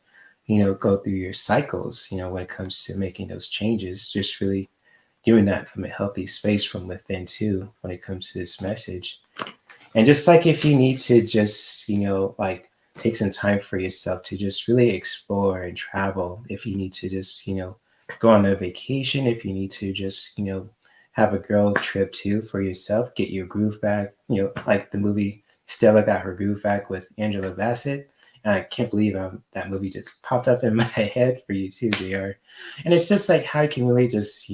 go through your cycles, when it comes to making those changes, just really doing that from a healthy space from within too, when it comes to this message. And just like if you need to just, like take some time for yourself to just really explore and travel, if you need to just, go on a vacation, if you need to just, have a girl trip too for yourself, get your groove back, like the movie Stella got her groove back with Angela Bassett. And I can't believe that movie just popped up in my head for you too, JR. And it's just like how you can really just,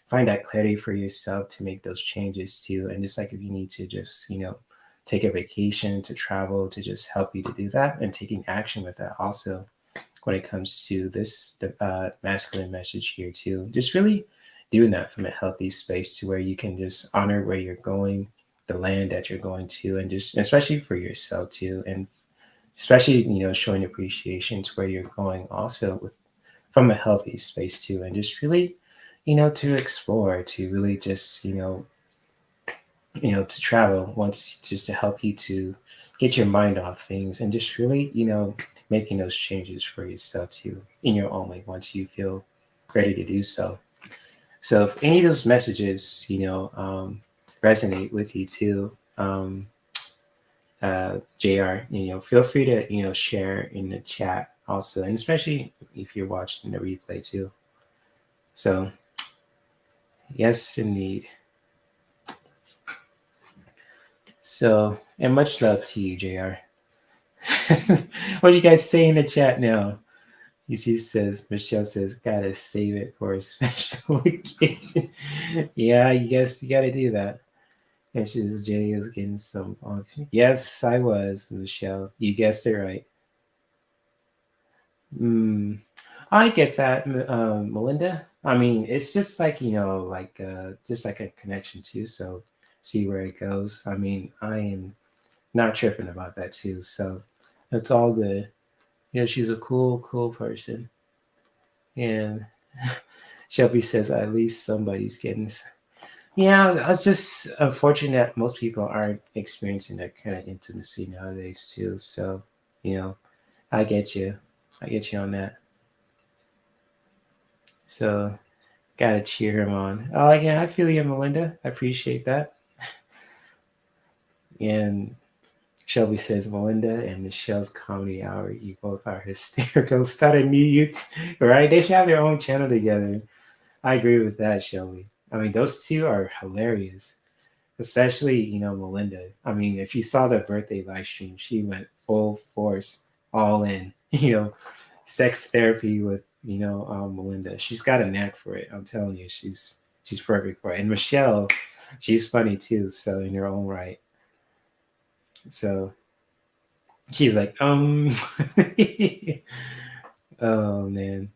find that clarity for yourself to make those changes too. And just like if you need to just, take a vacation to travel to just help you to do that and taking action with that also when it comes to this masculine message here too. Just really doing that from a healthy space to where you can just honor where you're going, the land that you're going to, and just especially for yourself too. And especially, showing appreciation to where you're going also with from a healthy space too. And just really, to explore, to really just, to travel once just to help you to get your mind off things and just really, making those changes for yourself too in your own way once you feel ready to do so. So if any of those messages, resonate with you too, JR, feel free to, share in the chat also, and especially if you're watching the replay too. So yes, indeed. So, and much love to you, JR. What do you guys say in the chat now? You see, Michelle says, gotta save it for a special occasion. Yeah, you guys, you gotta do that. And she says, Jay is getting some function. Yes, I was, Michelle. You guessed it right. I get that, Melinda. I mean, it's just like, like just like a connection too. So see where it goes. I mean, I am not tripping about that too. So it's all good. She's a cool person. And Shelby says, at least somebody's getting. Yeah, it's just unfortunate that most people aren't experiencing that kind of intimacy nowadays too. So, I get you. I get you on that. So, gotta cheer him on. Oh, yeah, I feel you, Melinda. I appreciate that. And Shelby says, Melinda and Michelle's comedy hour, you both are hysterical. Start a new YouTube, right? They should have their own channel together. I agree with that, Shelby. I mean, those two are hilarious, especially, Melinda. I mean, if you saw the birthday live stream, she went full force, all in, sex therapy with, Melinda. She's got a knack for it. I'm telling you, she's perfect for it. And Michelle, she's funny too. So in her own right. So she's like, oh man.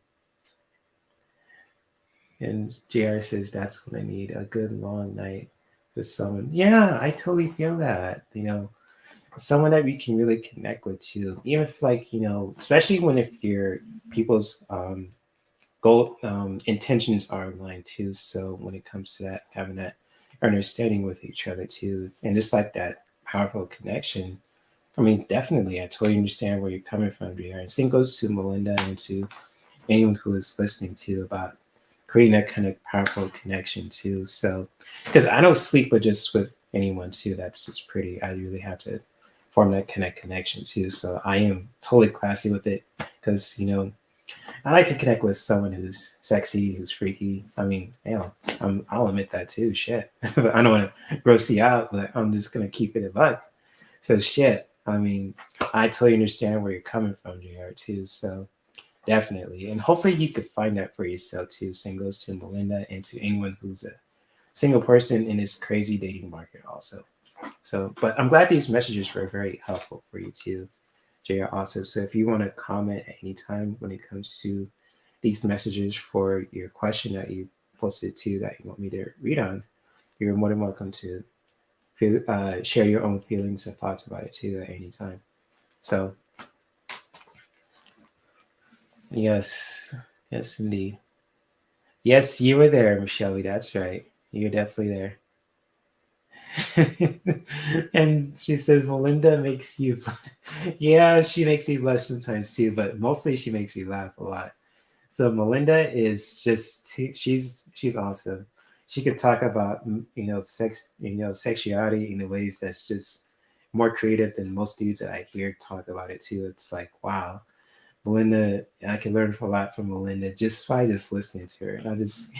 And JR says that's what I need, a good long night with someone. Yeah, I totally feel that. Someone that we can really connect with too. Even if like, especially when if your people's goal intentions are aligned too. So when it comes to that, having that understanding with each other too, and just like that powerful connection. I mean, definitely, I totally understand where you're coming from, JR. And same goes to Melinda and to anyone who is listening to about creating that kind of powerful connection too. So, because I don't sleep with just with anyone too. That's just pretty. I really have to form that connection too. So I am totally classy with it because I like to connect with someone who's sexy, who's freaky. I mean, hell, I'll admit that too. Shit, I don't want to gross you out, but I'm just gonna keep it a buck. So shit. I mean, I totally understand where you're coming from, JR too. So definitely, and hopefully you could find that for yourself too. Same goes to Melinda and to anyone who's a single person in this crazy dating market also. So, but I'm glad these messages were very helpful for you too, JR also. So if you want to comment at any time when it comes to these messages for your question that you posted to that you want me to read on, you're more than welcome to share your own feelings and thoughts about it too at any time. So yes, yes indeed. Yes, you were there, Michelle. That's right. You're definitely there. And she says Melinda makes you yeah, she makes me blush sometimes too, but mostly she makes you laugh a lot. So Melinda is just she's awesome. She could talk about sex, sexuality in ways that's just more creative than most dudes that I hear talk about it too. It's like, wow, Melinda, I can learn a lot from Melinda just by just listening to her. And I just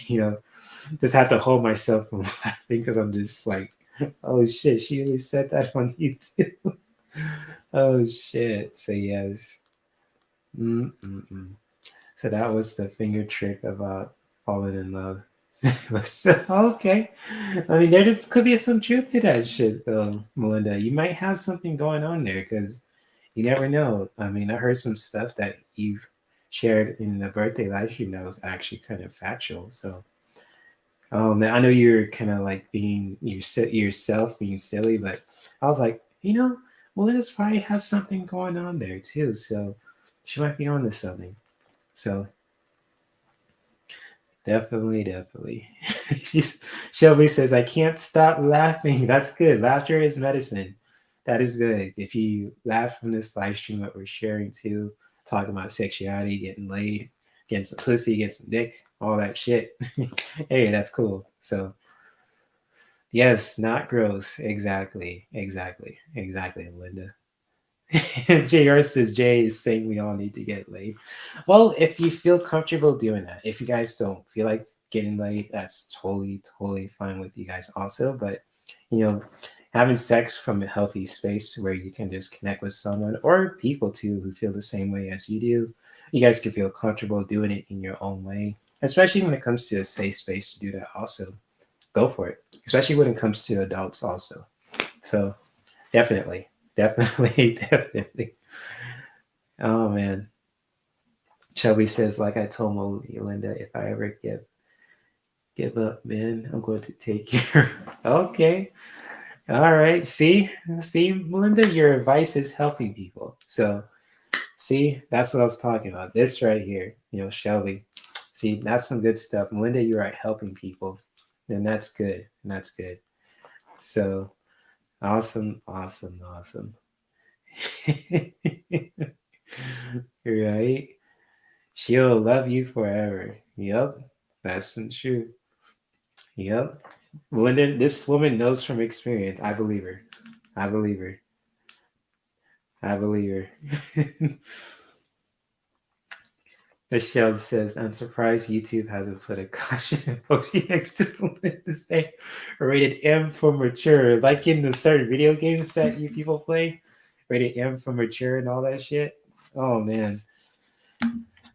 just have to hold myself from laughing because I'm just like, oh shit, she really said that on YouTube. Oh shit. So yes. Mm-mm-mm. So that was the finger trick about falling in love. Okay. I mean, there could be some truth to that shit, though, Melinda. You might have something going on there because you never know. I mean, I heard some stuff that you shared in the birthday live stream that was actually kind of factual. So, I know you're kind of like being yourself, being silly, but I was like, Melinda's probably has something going on there too. So she might be on to something. So definitely, definitely. She's Shelby says, I can't stop laughing. That's good. Laughter is medicine. That is good. If you laugh from this live stream that we're sharing too, talking about sexuality, getting laid, getting some pussy, getting some dick, all that shit. Hey, that's cool. So yes, not gross. Exactly. Exactly. Exactly, Linda. JR says Jay is saying we all need to get laid. Well, if you feel comfortable doing that, if you guys don't feel like getting laid, that's totally, totally fine with you guys also. But you know, having sex from a healthy space where you can just connect with someone or people too who feel the same way as you do, you guys can feel comfortable doing it in your own way. Especially when it comes to a safe space to do that also. Go for it. Especially when it comes to adults also. So definitely. Definitely, definitely. Oh man. Shelby says, like I told Melinda, if I ever give up, man, I'm going to take care. Okay. All right. See, Melinda, your advice is helping people. So see, that's what I was talking about. This right here, Shelby. See, that's some good stuff. Melinda, you're right, helping people. Then that's good. And that's good. So awesome, awesome, awesome. Right? She'll love you forever. Yep, that's the truth. Yep. Linda, this woman knows from experience. I believe her. I believe her. I believe her. Michelle says, I'm surprised YouTube hasn't put a caution emoji next to the link to say rated M for mature. Like in the certain video games that you people play, rated M for mature and all that shit. Oh man.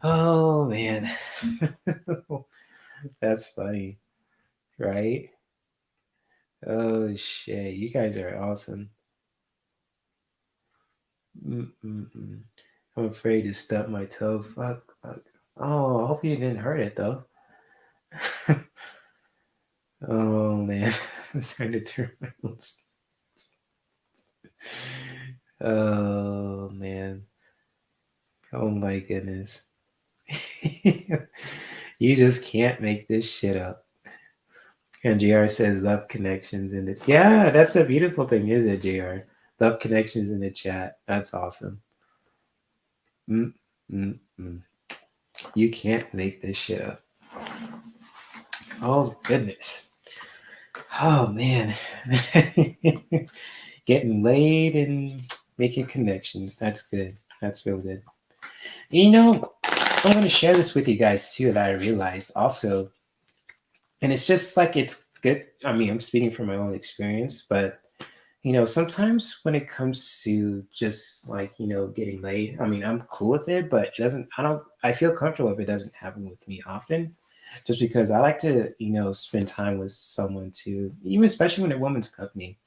Oh man. That's funny, right? Oh shit, you guys are awesome. Mm-mm-mm. I'm afraid to stub my toe. Fuck, fuck. Oh, I hope you didn't hurt it though. Oh man, I'm trying to turn my lips. Oh man. Oh my goodness. You just can't make this shit up. And JR says love connections in the yeah, that's a beautiful thing, is it, JR? Love connections in the chat. That's awesome. Mm, mm, mm. You can't make this shit up. Oh goodness. Oh man. Getting laid and making connections. That's good. That's real good. You know, I'm going to share this with you guys too that I realized also. And it's just like it's good. I mean, I'm speaking from my own experience, but sometimes when it comes to just like, getting laid, I mean, I'm cool with it, but I feel comfortable if it doesn't happen with me often, just because I like to, spend time with someone too, even especially when a woman's company.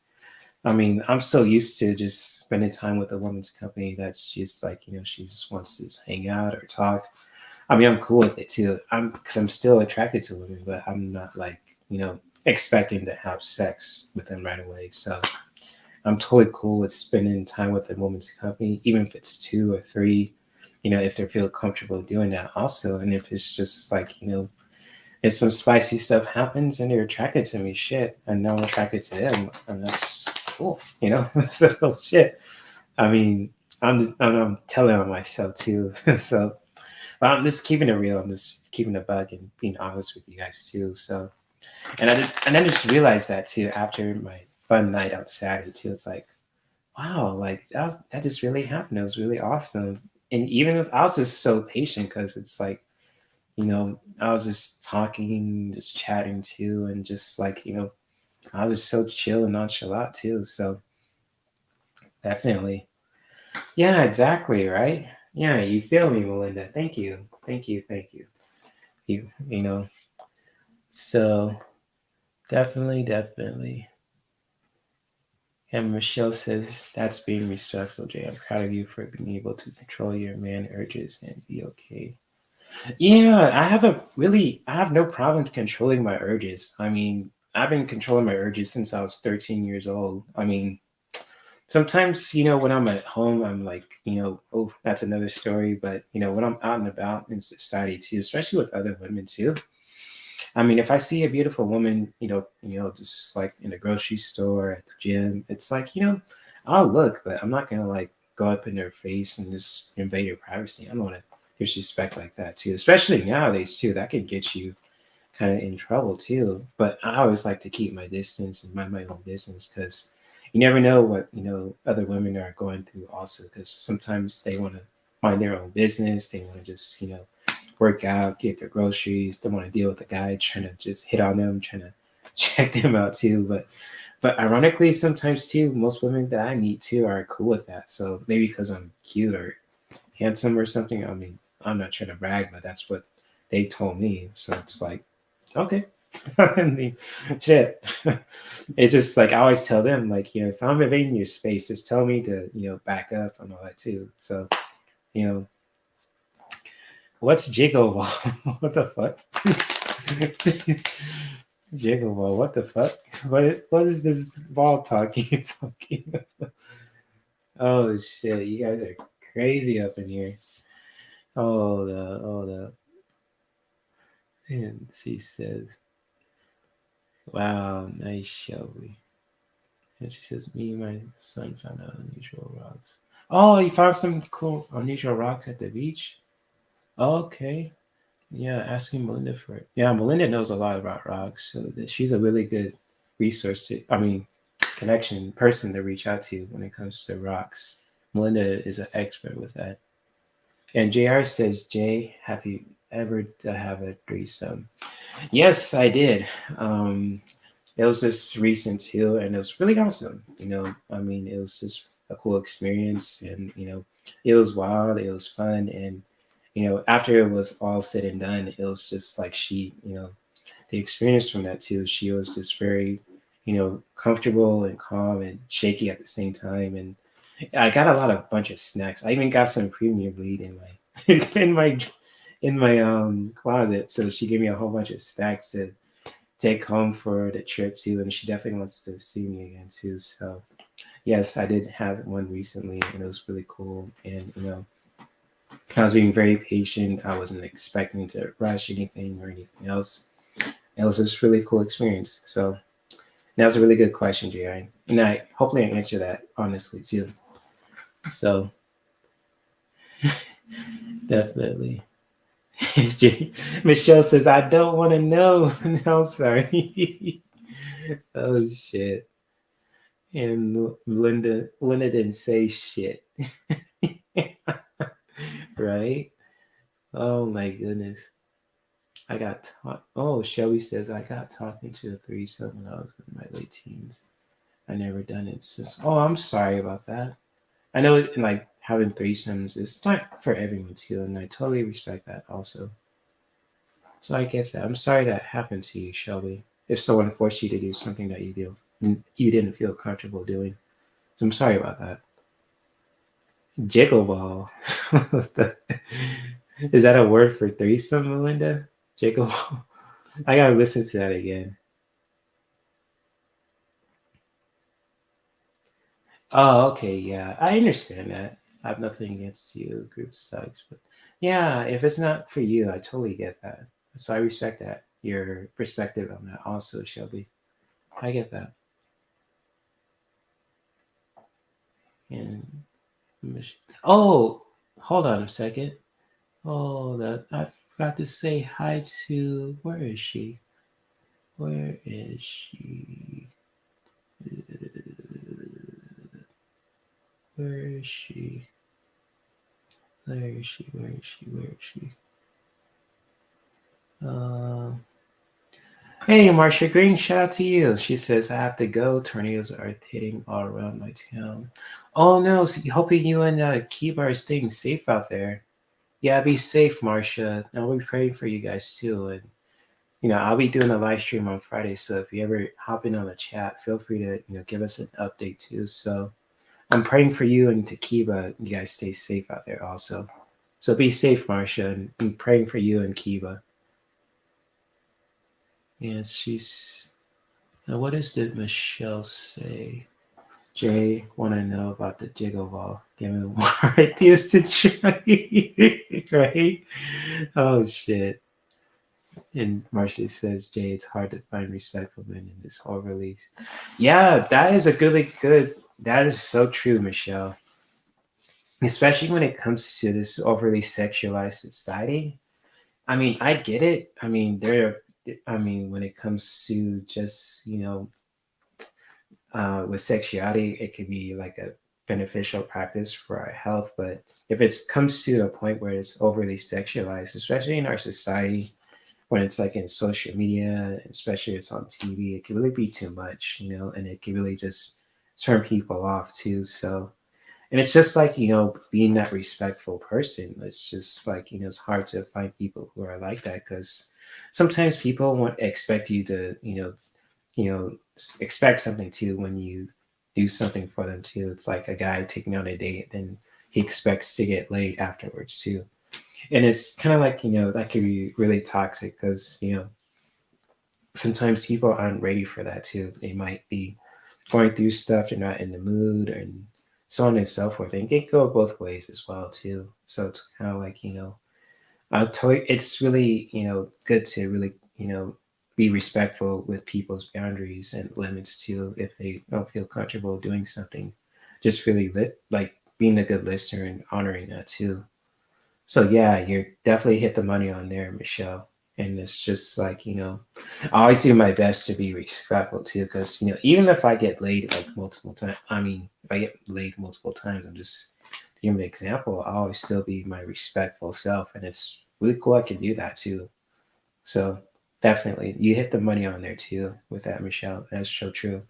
I mean, I'm so used to just spending time with a woman's company that's just like, she just wants to just hang out or talk. I mean, I'm cool with it too. Because I'm still attracted to women, but I'm not like, expecting to have sex with them right away. So I'm totally cool with spending time with a woman's company, even if it's two or three, if they feel comfortable doing that also. And if it's just like, if some spicy stuff happens and they're attracted to me, shit, and now I'm attracted to them, and that's cool, so shit. I mean, I'm telling on myself too. So, but I'm just keeping it real. I'm just keeping it bug and being honest with you guys too. So, and then just realized that too after my fun night out Saturday too. It's like, wow, like that just really happened. It was really awesome. And even if I was just so patient because it's like, I was just talking, just chatting too, and just like, I was just so chill and nonchalant too. So definitely. Yeah, exactly, right? Yeah, you feel me, Melinda. Thank you. Thank you. Thank you. So definitely, definitely. And Michelle says, that's being respectful, Jay. I'm proud of you for being able to control your man urges and be okay. Yeah, I have no problem controlling my urges. I mean, I've been controlling my urges since I was 13 years old. I mean, sometimes, when I'm at home, I'm like, oh, that's another story. But, when I'm out and about in society too, especially with other women too, I mean, if I see a beautiful woman, just like in the grocery store, at the gym, it's like, I'll look, but I'm not gonna like go up in their face and just invade their privacy. I don't want to disrespect like that too, especially nowadays too. That can get you kind of in trouble too. But I always like to keep my distance and mind my own business because you never know what other women are going through also. Because sometimes they want to mind their own business. They want to just work out, get their groceries. Don't want to deal with a guy trying to just hit on them, trying to check them out too. But ironically, sometimes too, most women that I meet too are cool with that. So maybe because I'm cute or handsome or something. I mean, I'm not trying to brag, but that's what they told me. So it's like, okay. I mean, shit. It's just like I always tell them, like, if I'm invading your space, just tell me to, back up and all that too. So, you know, what's jiggle ball? What the fuck? Jiggle ball, what the fuck? What is this ball talking? Talking? Oh shit, you guys are crazy up in here. Hold up. And she says, wow, nice Shelby. And she says, me and my son found out unusual rocks. Oh, you found some cool unusual rocks at the beach? Okay. Yeah, asking Melinda for it. Yeah, Melinda knows a lot about rocks, so she's a really good resource connection person to reach out to when it comes to rocks. Melinda is an expert with that. And JR says, Jay, have you ever to have a threesome? Yes, I did. It was just recent too, and it was really awesome. I mean, it was just a cool experience, and it was wild, it was fun, and after it was all said and done, it was just like the experience from that too. She was just very, comfortable and calm and shaky at the same time, and I got a lot of bunch of snacks. I even got some premium weed in my in my closet, so she gave me a whole bunch of snacks to take home for the trip too, and she definitely wants to see me again too. So yes, I did have one recently, and it was really cool. And I was being very patient. I wasn't expecting to rush anything or anything else. It was just really cool experience. So that was a really good question, Jerry, and I hopefully I answer that honestly too. So definitely. Michelle says, I don't want to know. No, sorry. Oh, shit. And Linda didn't say shit. Right? Oh, my goodness. I got taught. Oh, Shelby says, I got talking to a threesome when I was in my late teens. I never done it since. Oh, I'm sorry about that. I know, like, having threesomes is not for everyone, too, and I totally respect that also. So I get that. I'm sorry that happened to you, Shelby. If someone forced you to do something that you didn't feel comfortable doing. So I'm sorry about that. Jiggle ball. Is that a word for threesome, Melinda? Jiggle ball. I gotta listen to that again. Oh, okay, yeah. I understand that. I have nothing against you, group sucks, but yeah, if it's not for you, I totally get that. So I respect that. Your perspective on that also, Shelby. I get that. And oh, hold on a second. Oh, that I forgot to say hi to. Where is she? Where is she? Where is she? Where is she? Where is she? Where is she? Uh, hey, Marcia Green, shout out to you. She says, I have to go. Tornadoes are hitting all around my town. Oh no, so hoping you and Kiba are staying safe out there. Yeah, be safe, Marcia. I'll be praying for you guys too. And I'll be doing a live stream on Friday. So if you ever hop in on the chat, feel free to, give us an update too. So I'm praying for you and to Kiba. You guys stay safe out there also. So be safe, Marcia, and I'm praying for you and Kiba. Yes, she's. Now, what does did Michelle say? Jay, want to know about the jiggle ball? Give me more ideas to try. Right? Oh shit. And Marcia says, Jay, it's hard to find respectful men in this whole release. Yeah, that is a really good. That is so true, Michelle. Especially when it comes to this overly sexualized society. I mean, I get it. I mean, when it comes to just, with sexuality, it could be like a beneficial practice for our health. But if it comes to a point where it's overly sexualized, especially in our society, when it's like in social media, especially if it's on TV, it can really be too much, and it can really just turn people off too. So, and it's just like, being that respectful person. It's just like, it's hard to find people who are like that because sometimes people won't expect you to, you know, expect something too when you do something for them too. It's like a guy taking on a date, then he expects to get laid afterwards too. And it's kind of like, that can be really toxic because, sometimes people aren't ready for that too. They might be going through stuff, they're not in the mood, and so on and so forth. And it can go both ways as well too. So it's kind of like, it's really, good to really, be respectful with people's boundaries and limits too if they don't feel comfortable doing something. Just really like being a good listener and honoring that too. So yeah, you're definitely hit the money on there, Michelle. And it's just like, I always do my best to be respectful too, because even if I get laid like multiple times, I mean, if I get laid multiple times, I'm just giving an example. I'll always still be my respectful self, and it's really cool I can do that too. So definitely, you hit the money on there too with that, Michelle. That's so true.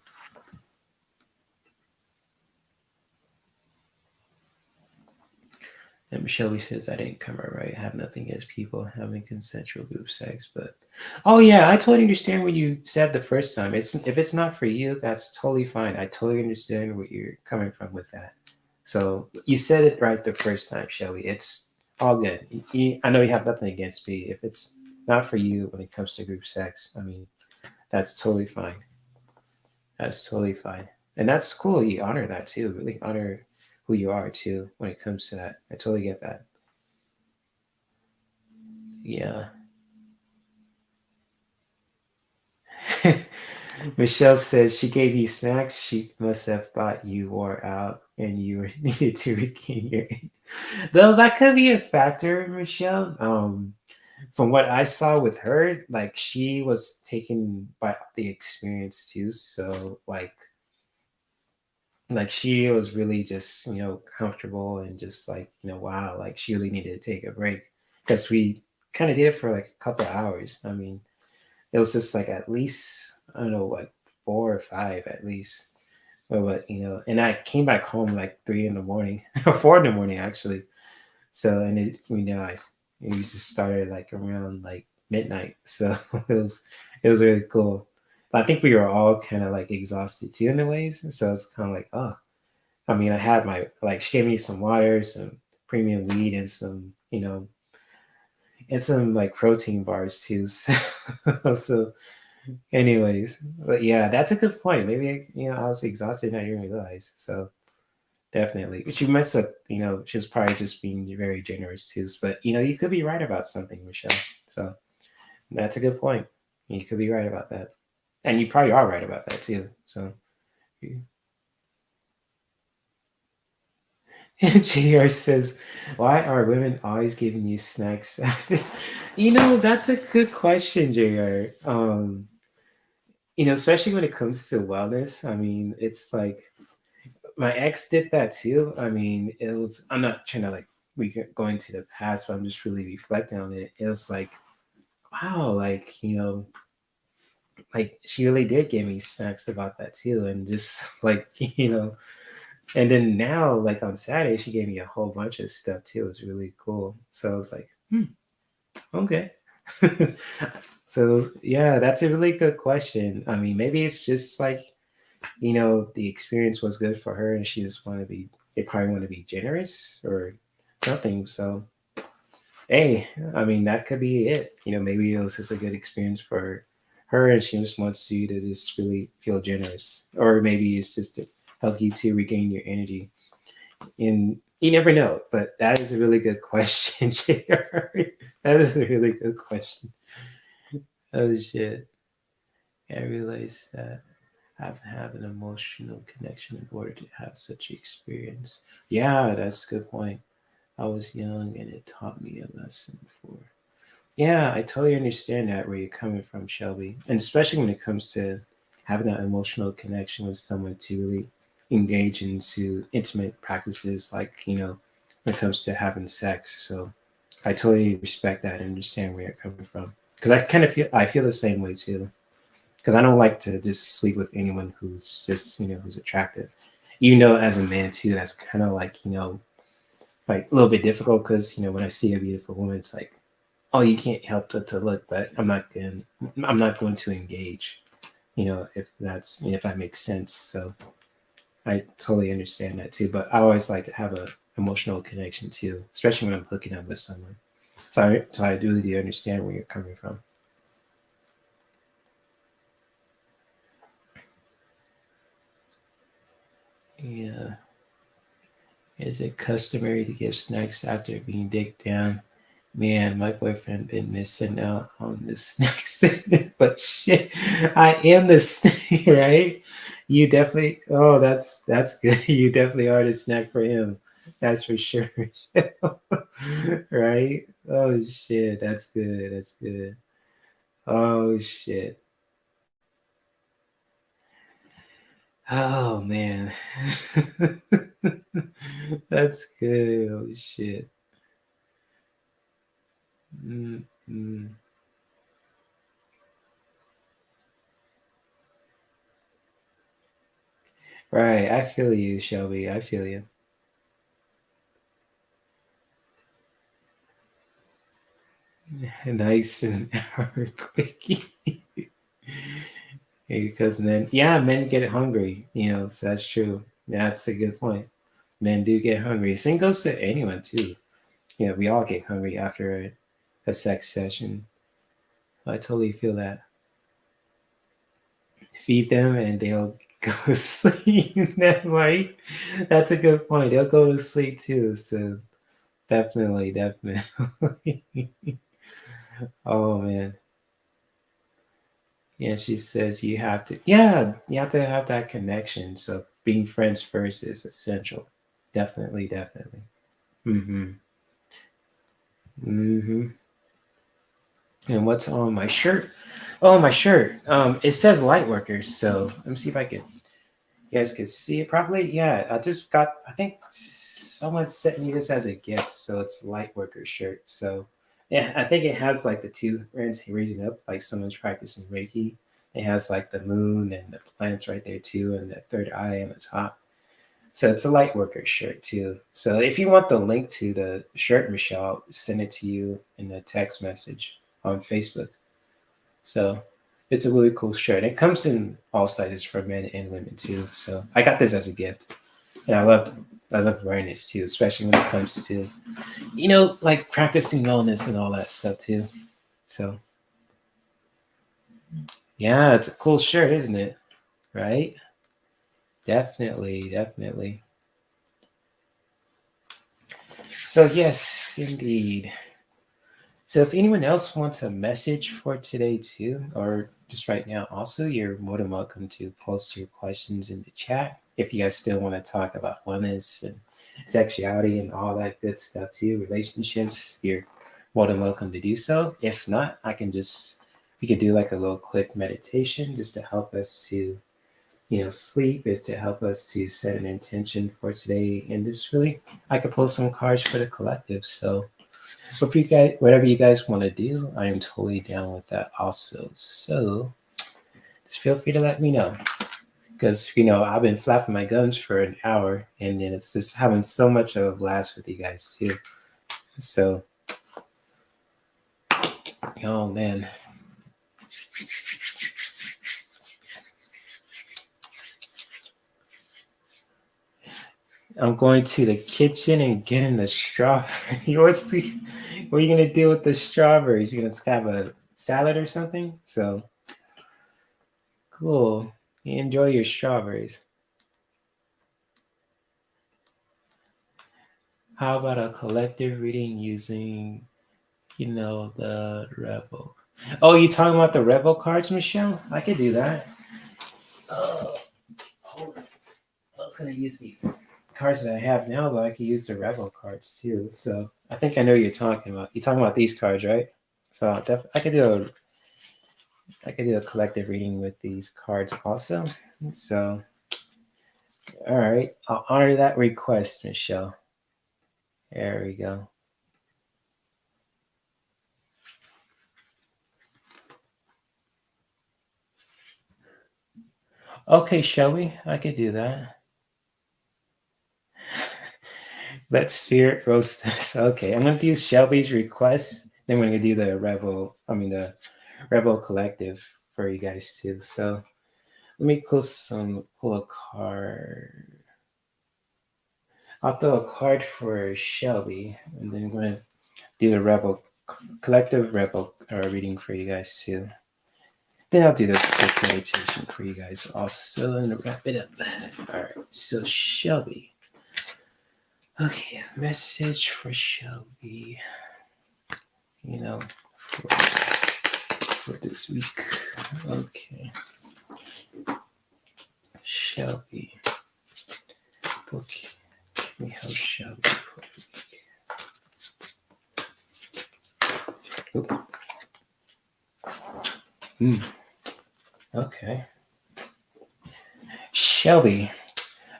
And Shelby says I didn't cover right. I have nothing against people having consensual group sex, but oh yeah, I totally understand what you said the first time. It's if it's not for you, that's totally fine. I totally understand what you're coming from with that. So you said it right the first time, Shelby. It's all good. I know you have nothing against me. If it's not for you when it comes to group sex, I mean, that's totally fine. That's totally fine. And that's cool. You honor that too. Really honor who you are too when it comes to that. I totally get that. Yeah. Michelle says she gave you snacks. She must have thought you wore out and you were needed to regain your. Though that could be a factor, Michelle. from what I saw with her, like she was taken by the experience too. So like she was really just comfortable and just like wow, like she really needed to take a break because we kind of did it for like a couple of hours. I mean, it was just like at least I don't know, like 4 or 5 at least. But and I came back home like 3 in the morning, or 4 in the morning actually. So and it used to start like around like midnight. So it was really cool. But I think we were all kind of like exhausted too in a ways. So it's kind of like, oh, I mean, I had my like she gave me some water, some premium weed, and some like protein bars too. So anyways, but yeah, that's a good point. Maybe I was exhausted and I didn't realize. So definitely, she must have she was probably just being very generous too. But you could be right about something, Michelle. So that's a good point. You could be right about that, and you probably are right about that too. So. And JR says, "Why are women always giving you snacks after?" That's a good question, JR. Especially when it comes to wellness. I mean, it's like my ex did that too. I mean, it was. I'm not trying to like we go into the past, but I'm just really reflecting on it. It was like, wow, like like she really did give me snacks about that too, and just like And then now, like on Saturday, she gave me a whole bunch of stuff too. It was really cool. So I was like, okay. So yeah, that's a really good question. I mean, maybe it's just like, the experience was good for her and she just want to be, they probably want to be generous or something. So, hey, I mean, that could be it. Maybe it was just a good experience for her and she just wants you to just really feel generous. Or maybe it's just to help you to regain your energy. And you never know, but that is a really good question, JR. That is a really good question. Oh shit. I realized that I have to have an emotional connection in order to have such experience. Yeah, that's a good point. I was young and it taught me a lesson for. Yeah, I totally understand that where you're coming from, Shelby. And especially when it comes to having that emotional connection with someone to really engage into intimate practices like, when it comes to having sex. So I totally respect that and understand where you're coming from. Because I feel the same way too. Because I don't like to just sleep with anyone who's just, who's attractive. As a man too, that's kind of like a little bit difficult because, when I see a beautiful woman, it's like, oh, you can't help but to look, but I'm not going to engage, if that makes sense. So I totally understand that too. But I always like to have a emotional connection too, especially when I'm hooking up with someone. So I really do understand where you're coming from. Yeah. Is it customary to give snacks after being dicked down? Man, my boyfriend been missing out on the snacks. But shit, I am the snack, right? You definitely. Oh, that's good. You definitely are the snack for him. That's for sure. Right? Oh shit, that's good. That's good. Oh shit. Oh man. That's good. Oh shit. Mm-mm. Right. I feel you, Shelby. I feel you. Nice and quick. Because men get hungry, so that's true. Yeah, that's a good point. Men do get hungry. Same goes to anyone too. We all get hungry after a sex session. I totally feel that. Feed them and they'll go to sleep. Right? That's a good point. They'll go to sleep too. So definitely, definitely. Oh man. Yeah, she says you have to. Yeah, you have to have that connection. So being friends first is essential. Definitely, definitely. Mm-hmm. Mm-hmm. And what's on my shirt? Oh, my shirt. It says Lightworkers. So let me see if I can. You guys can see it properly. Yeah, I just got. I think someone sent me this as a gift. So it's Lightworker shirt. So yeah, I think it has like the two hands raising up, like someone's practicing Reiki. It has like the moon and the planets right there too, and the third eye on the top. So it's a Lightworker shirt too. So if you want the link to the shirt, Michelle, I'll send it to you in a text message on Facebook. So it's a really cool shirt. It comes in all sizes for men and women too. So I got this as a gift, and I love wearing this too, especially when it comes to like practicing wellness and all that stuff too. So yeah, it's a cool shirt, isn't it? Right? Definitely, definitely. So yes, indeed. So if anyone else wants a message for today too, or just right now, also you're more than welcome to post your questions in the chat. If you guys still want to talk about wellness and sexuality and all that good stuff too, relationships, you're more than welcome to do so. If not, we could do like a little quick meditation just to help us to, sleep, is to help us to set an intention for today. And just really, I could pull some cards for the collective. So if you guys, whatever you guys want to do, I am totally down with that also. So just feel free to let me know. Because, I've been flapping my gums for an hour and then it's just having so much of a blast with you guys too. So, oh man. I'm going to the kitchen and getting the strawberry. What are you going to do with the strawberries? You going to have a salad or something? So, cool. You enjoy your strawberries. How about a collective reading using, the Rebel? Oh, you talking about the Rebel cards, Michelle? I could do that. Oh, hold on. I was going to use the cards that I have now, but I could use the Rebel cards too. So I think I know what you're talking about. You're talking about these cards, right? So I could do a collective reading with these cards also. So, all right, I'll honor that request, Michelle. There we go. Okay, shall we? I could do that. Let Spirit roast us. Okay, I'm going to do Shelby's request. Then we're going to do the Rebel Collective for you guys too. So let me pull a card. I'll throw a card for Shelby, and then I'm going to do the Collective Rebel reading for you guys too. Then I'll do the quick meditation for you guys also and wrap it up. All right, so Shelby. Okay, message for Shelby. For this week. Okay. Shelby. Okay. Let me help Shelby for the week. Okay. Shelby,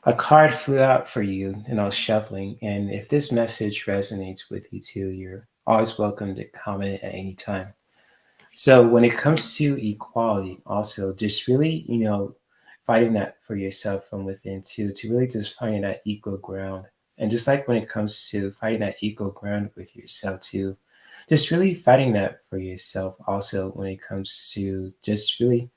a card flew out for you and I was shuffling. And if this message resonates with you too, you're always welcome to comment at any time. So when it comes to equality, also just really, fighting that for yourself from within too, to really just finding that equal ground. And just like when it comes to fighting that equal ground with yourself too, just really fighting that for yourself also when it comes to just really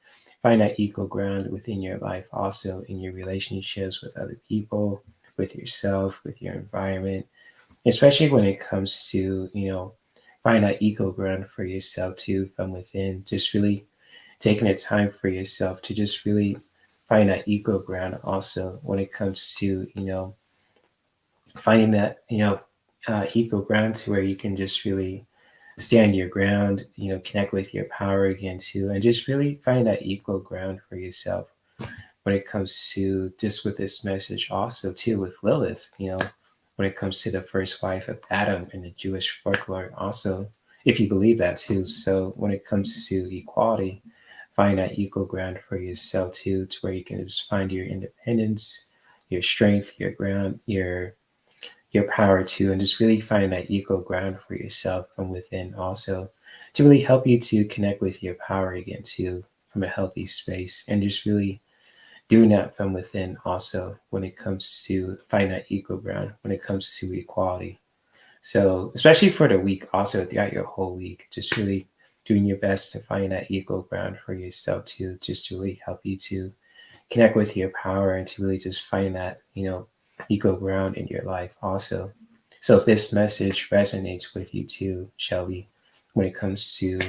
find that equal ground within your life, also in your relationships with other people, with yourself, with your environment, especially when it comes to, find that equal ground for yourself too from within, just really taking the time for yourself to just really find that equal ground also when it comes to, finding that, equal ground to where you can just really stand your ground, connect with your power again too, and just really find that equal ground for yourself when it comes to just with this message also too with Lilith, when it comes to the first wife of Adam in the Jewish folklore also, if you believe that too. So when it comes to equality, find that equal ground for yourself too, to where you can just find your independence, your strength, your ground, your power too, and just really find that equal ground for yourself from within also, to really help you to connect with your power again too, from a healthy space, and just really doing that from within also when it comes to finding that equal ground when it comes to equality. So especially for the week, also throughout your whole week, just really doing your best to find that equal ground for yourself too, just to really help you to connect with your power and to really just find that, equal ground in your life also. So if this message resonates with you too, Shelby, when it comes to,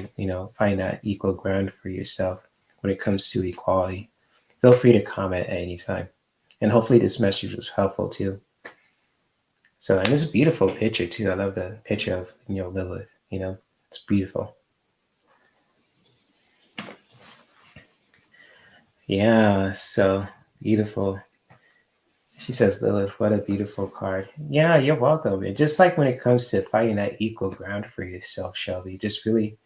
find that equal ground for yourself when it comes to equality, feel free to comment at any time. And hopefully this message was helpful too. So, and this is a beautiful picture too. I love the picture of, Lilith, it's beautiful. Yeah, so beautiful. She says, Lilith, what a beautiful card. Yeah, you're welcome. And just like when it comes to finding that equal ground for yourself, Shelby, just really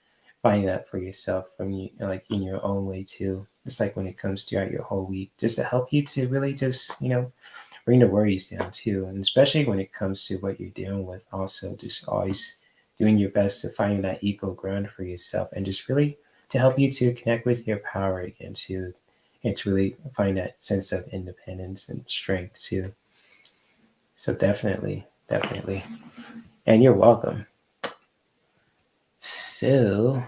finding that for yourself from you, like in your own way too. Just like when it comes throughout your whole week, just to help you to really just, bring the worries down too. And especially when it comes to what you're dealing with, also just always doing your best to find that equal ground for yourself and just really to help you to connect with your power again too, and to really find that sense of independence and strength too. So definitely, definitely. And you're welcome. So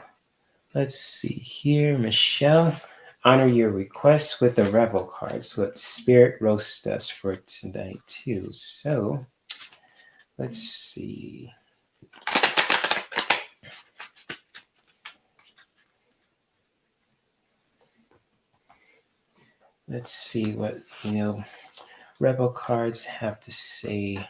let's see here, Michelle. Honor your request with the Rebel cards. Let Spirit roast us for tonight too. So let's see. Let's see what Rebel cards have to say.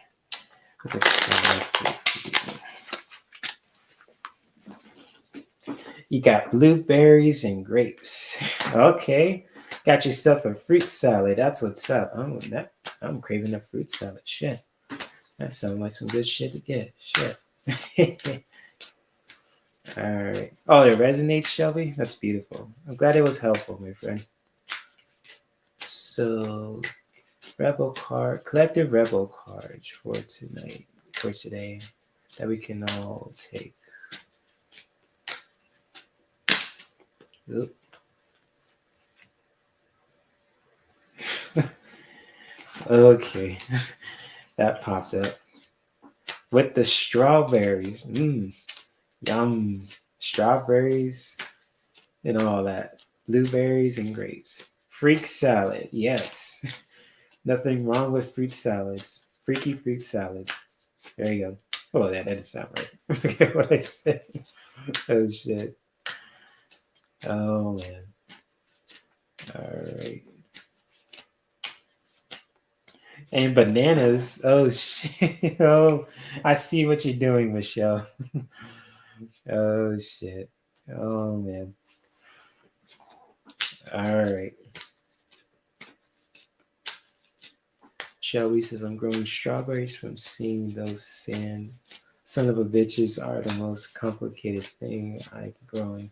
You got blueberries and grapes. Okay. Got yourself a fruit salad. That's what's up. Oh, I'm craving a fruit salad. Shit. That sounds like some good shit to get. Shit. All right. Oh, it resonates, Shelby? That's beautiful. I'm glad it was helpful, my friend. So, collective Rebel cards for today, that we can all take. Oop. Okay. That popped up. With the strawberries. Yum. Strawberries and all that. Blueberries and grapes. Freak salad. Yes. Nothing wrong with fruit salads. Freaky fruit salads. There you go. Oh, that doesn't sound right. I forget what I said. Oh, shit. Oh, man. All right. And bananas. Oh, shit. Oh, I see what you're doing, Michelle. Oh, shit. Oh, man. All right. Shelby says, I'm growing strawberries from seeing those son of a bitches are the most complicated thing I'm growing.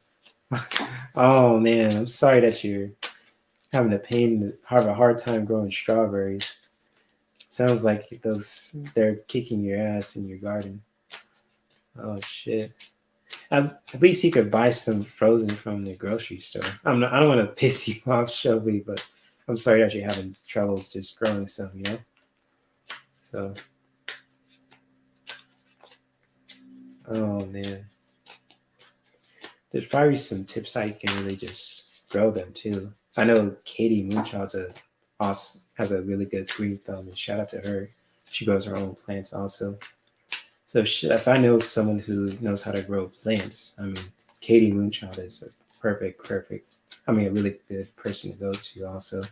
Oh, man. I'm sorry that you're having have a hard time growing strawberries. Sounds like they're kicking your ass in your garden. Oh, shit. At least you could buy some frozen from the grocery store. I don't want to piss you off, Shelby, but I'm sorry that you're having troubles just growing some, So, oh man, there's probably some tips how you can really just grow them too. I know Katie Moonchild's has a really good green thumb, and shout out to her. She grows her own plants also. So if I know someone who knows how to grow plants, I mean, Katie Moonchild is a perfect. I mean, a really good person to go to also.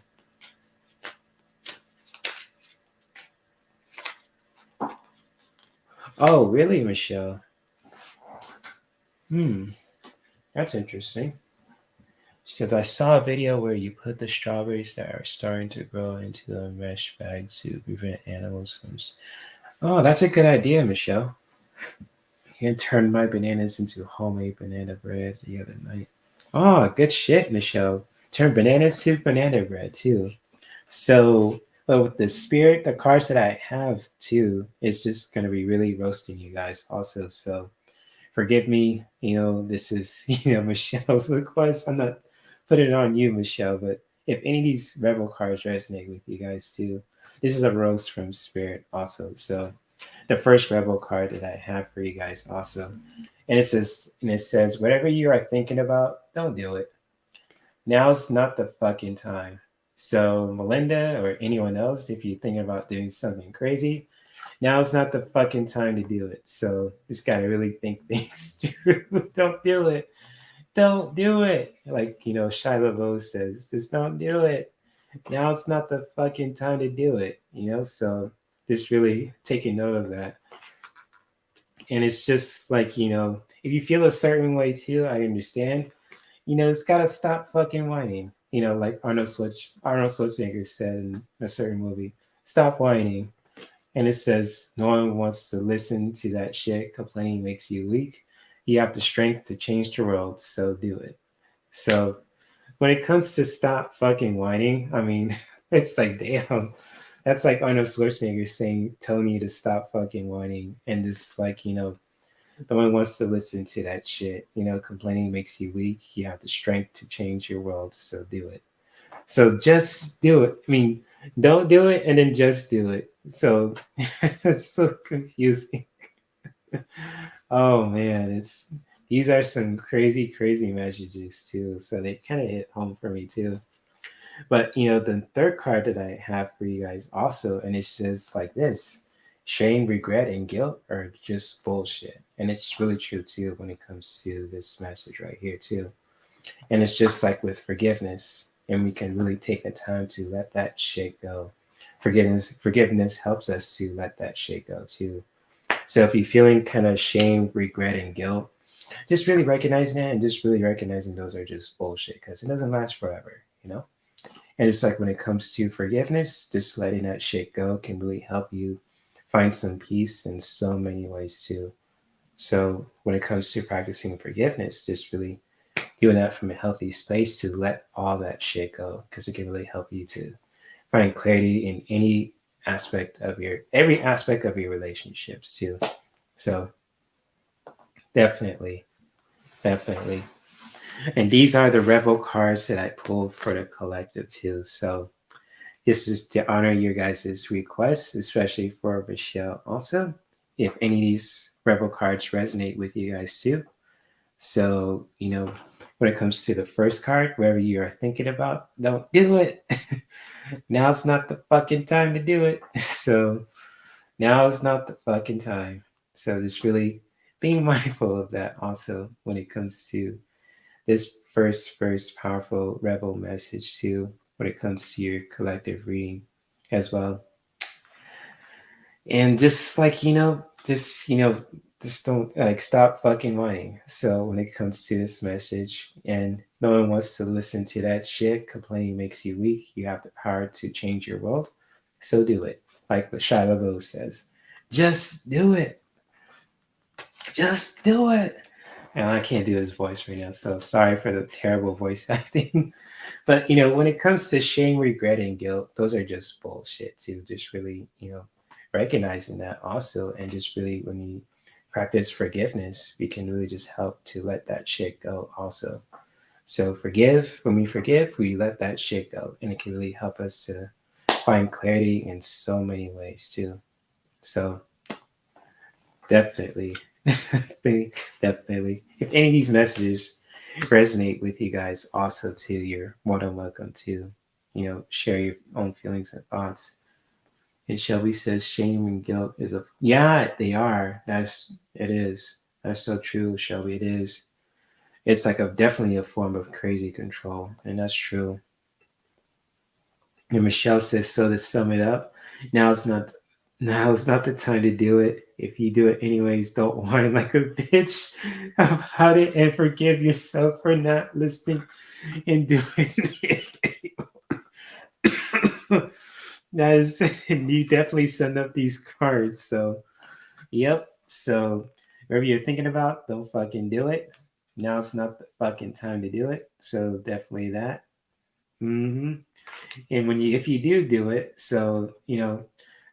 Oh, really, Michelle? That's interesting. She says, I saw a video where you put the strawberries that are starting to grow into a mesh bag to prevent animals from. Oh, that's a good idea, Michelle. and turned my bananas into homemade banana bread the other night. Oh, good shit, Michelle. Turned bananas to banana bread too. So, but with the spirit, the cards that I have too, is just gonna be really roasting you guys also. So forgive me, this is Michelle's request. I'm not putting it on you, Michelle, but if any of these rebel cards resonate with you guys too, this is a roast from spirit also. So the first rebel card that I have for you guys also. And it says, whatever you are thinking about, don't do it. Now's not the fucking time. So Melinda or anyone else, if you're thinking about doing something crazy, now's not the fucking time to do it. So just gotta really think things through. Don't do it. Don't do it. Like Shia LaBeouf says, just don't do it. Now it's not the fucking time to do it. So just really taking note of that. And it's just like if you feel a certain way too, I understand. It's gotta stop fucking whining. Like Arnold Schwarzenegger said in a certain movie, stop whining. And it says, no one wants to listen to that shit. Complaining makes you weak. You have the strength to change the world, so do it. So when it comes to stop fucking whining, I mean, it's like, damn. That's like Arnold Schwarzenegger telling you to stop fucking whining. And just like, no one wants to listen to that shit. Complaining makes you weak. You have the strength to change your world, so do it. So just do it. I mean, don't do it and then just do it. So it's so confusing. Oh man, these are some crazy, crazy messages too. So they kind of hit home for me too. But the third card that I have for you guys also, and it says like this: shame, regret, and guilt are just bullshit. And it's really true too when it comes to this message right here too. And it's just like with forgiveness, and we can really take the time to let that shit go. Forgiveness helps us to let that shit go too. So if you're feeling kind of shame, regret, and guilt, just really recognizing that and just really recognizing those are just bullshit because it doesn't last forever. And it's like when it comes to forgiveness, just letting that shit go can really help you find some peace in so many ways too. So when it comes to practicing forgiveness, just really doing that from a healthy space to let all that shit go because it can really help you to find clarity in every aspect of your relationships too. So definitely, definitely. And these are the rebel cards that I pulled for the collective too. So this is to honor your guys' requests, especially for Michelle also. If any of these rebel cards resonate with you guys too. So, when it comes to the first card, wherever you are thinking about, don't do it. Now's not the fucking time to do it. So now's not the fucking time. So just really being mindful of that also when it comes to this first powerful rebel message too, when it comes to your collective reading as well. And just like, just don't like stop fucking whining. So when it comes to this message, and no one wants to listen to that shit, complaining makes you weak. You have the power to change your world. So do it. Like what Shia LaBeouf says. Just do it. Just do it. And I can't do his voice right now, so sorry for the terrible voice acting. But when it comes to shame, regret, and guilt, those are just bullshit too. Just really, recognizing that also, and just really when you practice forgiveness, we can really just help to let that shit go also. So when we forgive, we let that shit go, and it can really help us to find clarity in so many ways too. So definitely, definitely. If any of these messages resonate with you guys, also too, you're more than welcome to, share your own feelings and thoughts. And Shelby says shame and guilt is they are. It is. That's so true, Shelby. It is. It's like definitely a form of crazy control, and that's true. And Michelle says, so to sum it up, now it's not now is not the time to do it. If you do it anyways, don't whine like a bitch about it and forgive yourself for not listening and doing it. That is, you definitely send up these cards. So, yep. So, whatever you're thinking about, don't fucking do it. Now it's not the fucking time to do it. So definitely that. Mm-hmm. And when you, if you do it, so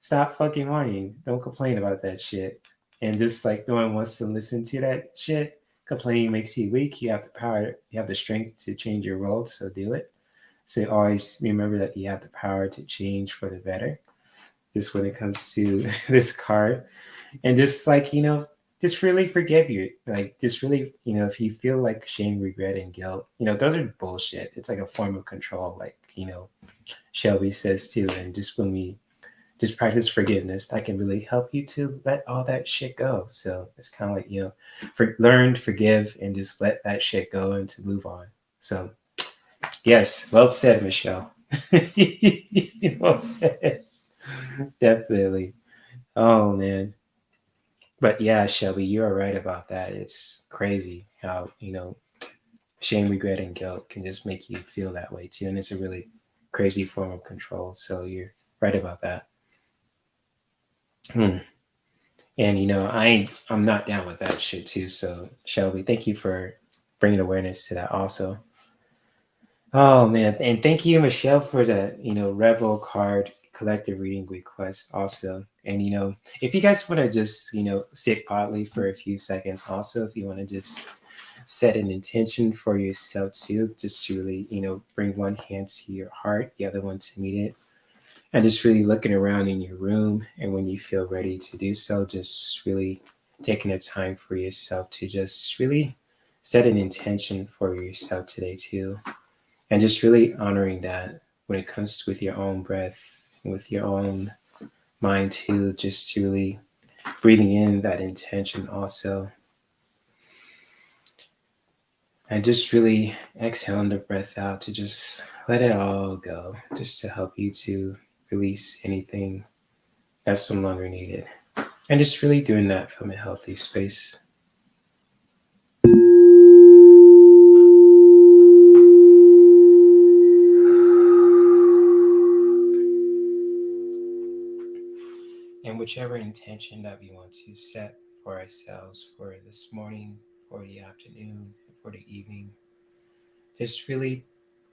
stop fucking whining. Don't complain about that shit. And just like no one wants to listen to that shit. Complaining makes you weak. You have the power. You have the strength to change your world. So do it. So always remember that you have the power to change for the better. Just when it comes to this card, and just like just really forgive you, like just really if you feel like shame, regret, and guilt, those are bullshit. It's like a form of control, like Shelby says too. And just when we just practice forgiveness, that can really help you to let all that shit go. So it's kind of like learn, forgive, and just let that shit go and to move on. So yes, well said, Michelle. Well said. Definitely. Oh man. But yeah, Shelby, you're right about that. It's crazy how, shame, regret, and guilt can just make you feel that way too. And it's a really crazy form of control. So you're right about that. Hmm. And I'm not down with that shit too. So Shelby, thank you for bringing awareness to that also. Oh man, and thank you, Michelle, for the Rebel card collective reading request also. And if you guys want to just sit quietly for a few seconds, also, if you want to just set an intention for yourself too, just to really bring one hand to your heart, the other one to meet it, and just really looking around in your room. And when you feel ready to do so, just really taking the time for yourself to just really set an intention for yourself today too, and just really honoring that when it comes with your own breath, with your own mind too, just to really breathing in that intention also, and just really exhaling the breath out to just let it all go, just to help you to release anything that's no longer needed, and just really doing that from a healthy space. And whichever intention that we want to set for ourselves for this morning, for the afternoon, for the evening, just really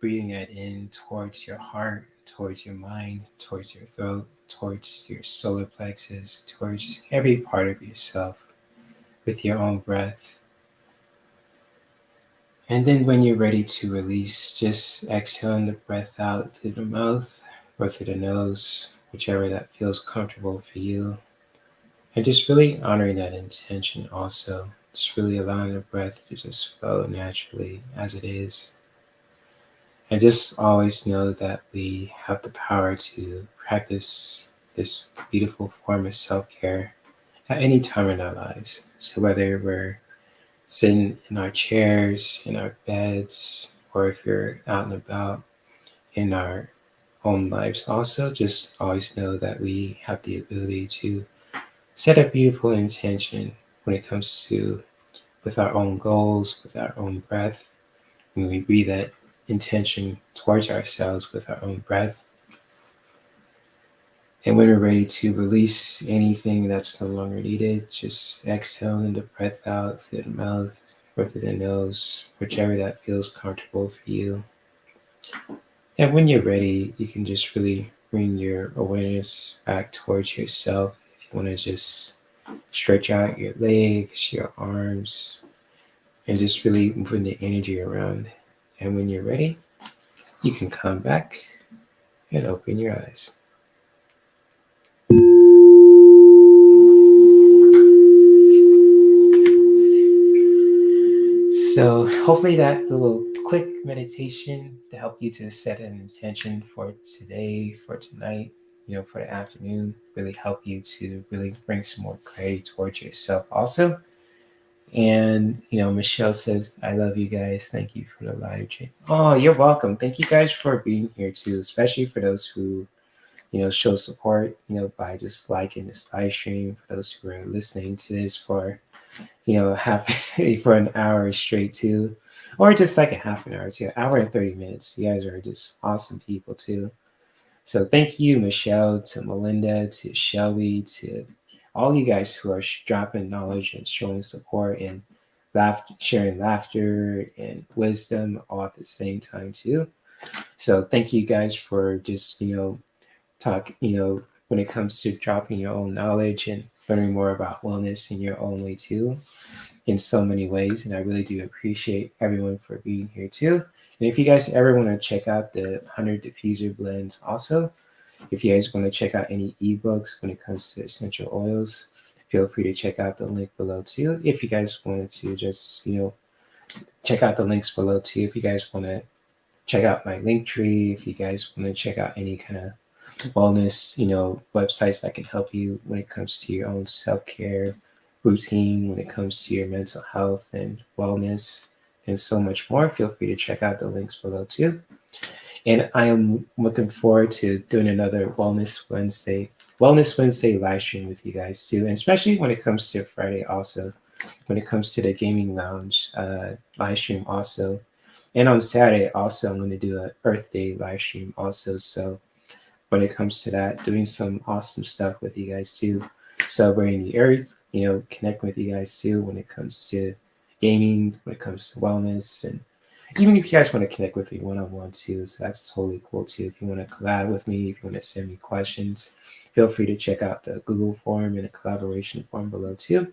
breathing it in towards your heart, towards your mind, towards your throat, towards your solar plexus, towards every part of yourself with your own breath. And then when you're ready to release, just exhaling the breath out through the mouth or through the nose, whichever that feels comfortable for you. And just really honoring that intention also. Just really allowing the breath to just flow naturally as it is. And just always know that we have the power to practice this beautiful form of self care at any time in our lives. So whether we're sitting in our chairs, in our beds, or if you're out and about in our own lives, also just always know that we have the ability to set a beautiful intention when it comes to with our own goals, with our own breath. When we breathe that intention towards ourselves with our own breath. And when we're ready to release anything that's no longer needed, just exhaling the breath out through the mouth or through the nose, whichever that feels comfortable for you. And when you're ready, you can just really bring your awareness back towards yourself. If you want to just stretch out your legs, your arms, and just really moving the energy around. And when you're ready, you can come back and open your eyes. So hopefully that little quick meditation to help you to set an intention for today, for tonight, for the afternoon, really help you to really bring some more clarity towards yourself also. And Michelle says, I love you guys. Thank you for the live chat. Oh, you're welcome. Thank you guys for being here too, especially for those who show support, by just liking this live stream, for those who are listening to this for half for an hour straight too, or just like a half an hour too, an hour and 30 minutes. You guys are just awesome people too. So thank you, Michelle, to Melinda, to Shelby, to all you guys who are dropping knowledge and showing support and sharing laughter and wisdom all at the same time too. So thank you guys for just talk when it comes to dropping your own knowledge and learning more about wellness in your own way too, in so many ways. And I really do appreciate everyone for being here too. And if you guys ever want to check out the 100 diffuser blends also, if you guys want to check out any ebooks when it comes to essential oils, feel free to check out the link below too. If you guys wanted to just, check out the links below too. If you guys want to check out my Linktree, if you guys want to check out any kind of wellness, websites that can help you when it comes to your own self-care routine, when it comes to your mental health and wellness, and so much more, feel free to check out the links below too. And I am looking forward to doing another Wellness Wednesday live stream with you guys too, and especially when it comes to Friday also, when it comes to the gaming lounge live stream also. And on Saturday also, I'm going to do a Earth Day live stream also. So when it comes to that, doing some awesome stuff with you guys too, celebrating the Earth, connecting with you guys too when it comes to gaming, when it comes to wellness, and even if you guys want to connect with me one-on-one too, so that's totally cool too. If you want to collab with me, if you want to send me questions, feel free to check out the Google form and the collaboration form below too.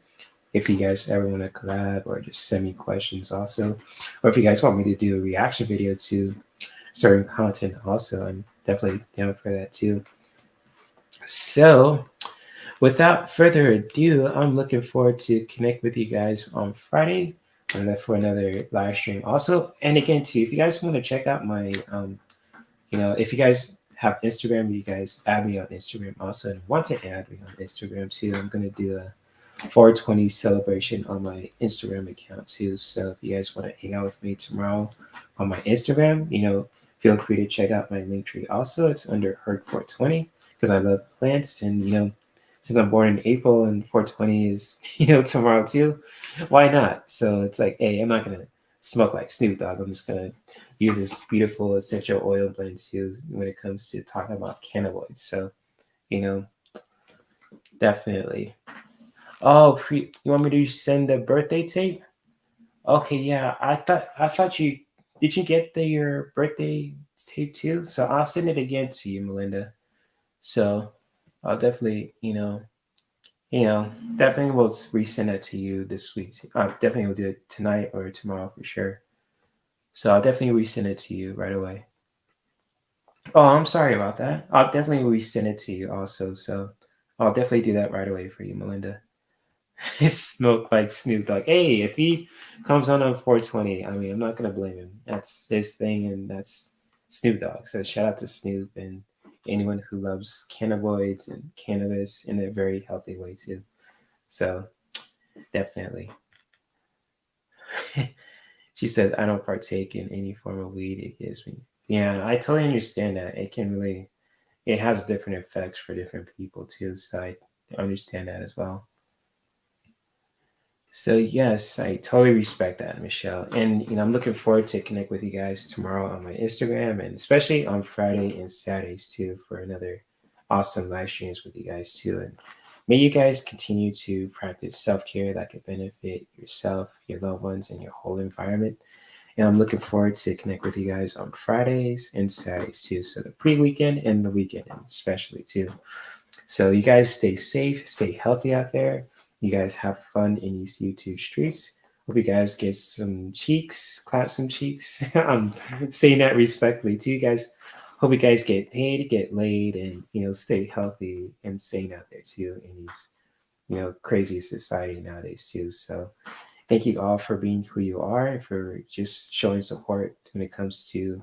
If you guys ever want to collab or just send me questions also, or if you guys want me to do a reaction video to certain content also, I'm definitely down for that too. So without further ado, I'm looking forward to connect with you guys on Friday and for another live stream also. And again too, if you guys want to check out my if you guys have Instagram, you guys add me on Instagram also, and want to add me on Instagram too. I'm gonna do a 420 celebration on my Instagram account too. So if you guys want to hang out with me tomorrow on my Instagram, feel free to check out my Linktree also. It's under Herc 420 because I love plants, and since I'm born in April and 420 is tomorrow too, why not? So it's like, hey, I'm not gonna smoke like Snoop Dogg. I'm just gonna use this beautiful essential oil blend too when it comes to talking about cannabinoids. So you know, definitely. Oh, you want me to send the birthday tape? Okay, yeah. I thought you did. You get your birthday tape too? So I'll send it again to you, Melinda. So I'll definitely, definitely will resend it to you this week. Definitely will do it tonight or tomorrow for sure. So I'll definitely resend it to you right away. Oh, I'm sorry about that. I'll definitely resend it to you also. So I'll definitely do that right away for you, Melinda. Smoke like Snoop Dogg. Hey, if he comes on 420, I mean, I'm not gonna blame him. That's his thing, and that's Snoop Dogg. So shout out to Snoop and anyone who loves cannabinoids and cannabis in a very healthy way too. So definitely. She says, I don't partake in any form of weed. It gives me. Yeah, I totally understand that. It has different effects for different people too. So I understand that as well. So yes, I totally respect that, Michelle. And I'm looking forward to connect with you guys tomorrow on my Instagram, and especially on Friday and Saturdays too for another awesome live streams with you guys too. And may you guys continue to practice self-care that could benefit yourself, your loved ones, and your whole environment. And I'm looking forward to connect with you guys on Fridays and Saturdays too. So the pre-weekend and the weekend especially too. So you guys stay safe, stay healthy out there. You guys have fun in these YouTube streets. Hope you guys get some cheeks, clap some cheeks. I'm saying that respectfully to you guys. Hope you guys get paid, get laid, and stay healthy and sane out there too in these crazy society nowadays too. So thank you all for being who you are and for just showing support when it comes to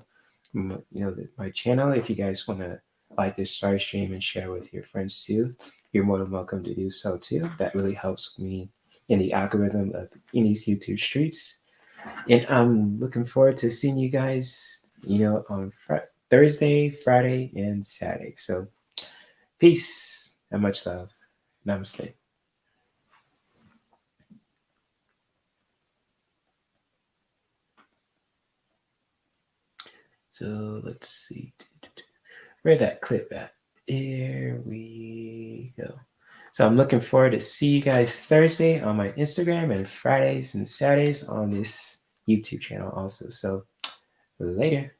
my channel. If you guys want to like this live stream and share with your friends too, you're more than welcome to do so too. That really helps me in the algorithm of in these YouTube streets. And I'm looking forward to seeing you guys, on Thursday, Friday, and Saturday. So peace and much love. Namaste. So let's see where that clip at. Here we go. So I'm looking forward to see you guys Thursday on my Instagram and Fridays and Saturdays on this YouTube channel also. So later.